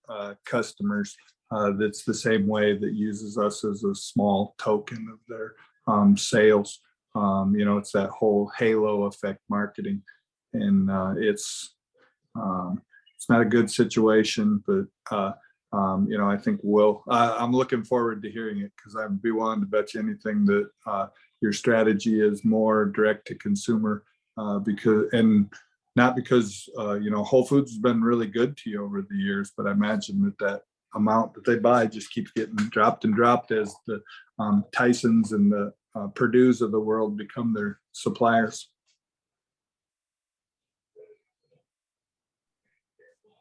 customers that's the same way, that uses us as a small token of their sales. You know, it's that whole halo effect marketing, and it's not a good situation, but you know, I think I'm looking forward to hearing it, because I'd be willing to bet you anything that your strategy is more direct to consumer. Not because you know, Whole Foods has been really good to you over the years, but I imagine that amount that they buy just keeps getting dropped and dropped as the Tysons and the Purdue's of the world become their suppliers.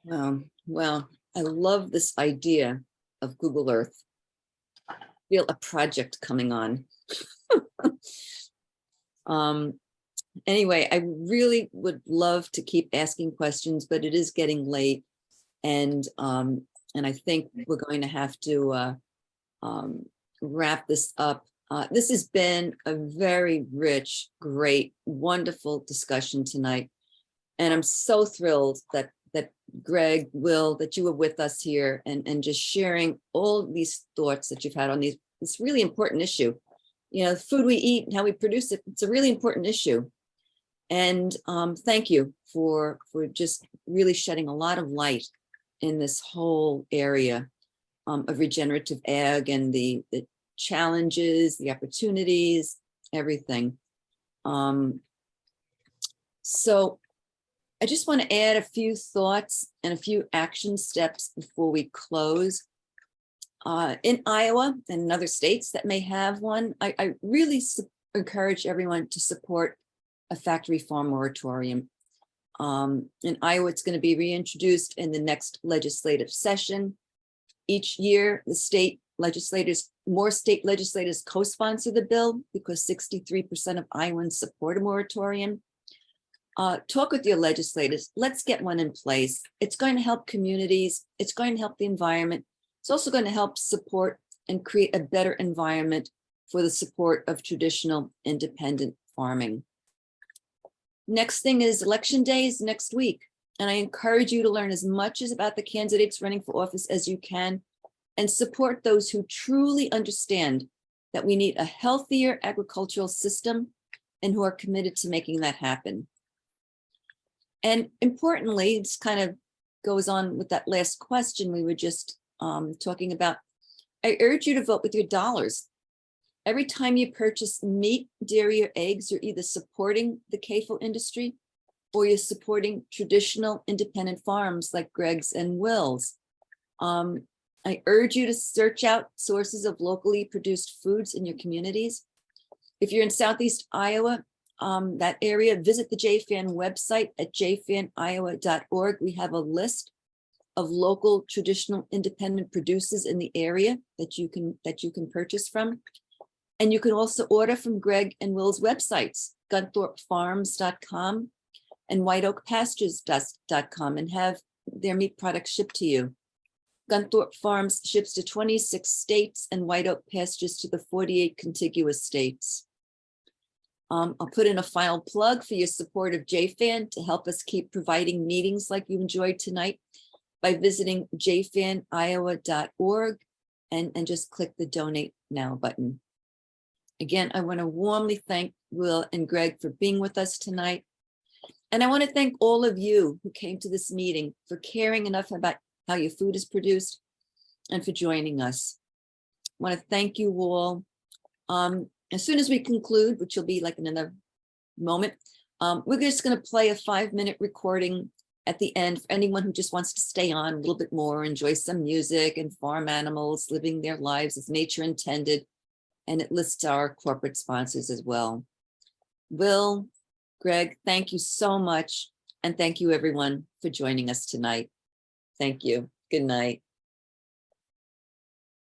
Well, I love this idea of Google Earth. I feel a project coming on. Anyway, I really would love to keep asking questions, but it is getting late, and I think we're going to have to wrap this up. This has been a very rich, great, wonderful discussion tonight, and I'm so thrilled that Greg, Will, that you were with us here and just sharing all these thoughts that you've had on this really important issue. You know, the food we eat and how we produce it, it's a really important issue. And thank you for just really shedding a lot of light in this whole area of regenerative ag, and the challenges, the opportunities, everything. So I just want to add a few thoughts and a few action steps before we close. In Iowa and in other states that may have one, I really encourage everyone to support a factory farm moratorium. In Iowa, it's going to be reintroduced in the next legislative session. Each year, more state legislators co-sponsor the bill, because 63% of Iowans support a moratorium. Talk with your legislators. Let's get one in place. It's going to help communities. It's going to help the environment. It's also going to help support and create a better environment for the support of traditional independent farming. Next thing is election days next week. And I encourage you to learn as much about the candidates running for office as you can, and support those who truly understand that we need a healthier agricultural system and who are committed to making that happen. And importantly, this kind of goes on with that last question we were just talking about. I urge you to vote with your dollars. Every time you purchase meat, dairy, or eggs, you're either supporting the CAFO industry or you're supporting traditional independent farms like Greg's and Will's. I urge you to search out sources of locally produced foods in your communities. If you're in Southeast Iowa, that area, visit the JFAN website at jfaniowa.org. We have a list of local traditional independent producers in the area that you can purchase from. And you can also order from Greg and Will's websites, gunthorpfarms.com and whiteoakpastures.com and have their meat products shipped to you. Gunthorp Farms ships to 26 states and White Oak Pastures to the 48 contiguous states. I'll put in a final plug for your support of JFAN to help us keep providing meetings like you enjoyed tonight by visiting jfaniowa.org and just click the donate now button. Again, I want to warmly thank Will and Greg for being with us tonight. And I want to thank all of you who came to this meeting for caring enough about how your food is produced and for joining us. I want to thank you all. As soon as we conclude, which will be like in another moment, we're just going to play a 5-minute recording at the end for anyone who just wants to stay on a little bit more, enjoy some music and farm animals living their lives as nature intended. And it lists our corporate sponsors as well. Will, Greg, thank you so much. And thank you everyone for joining us tonight. Thank you. Good night.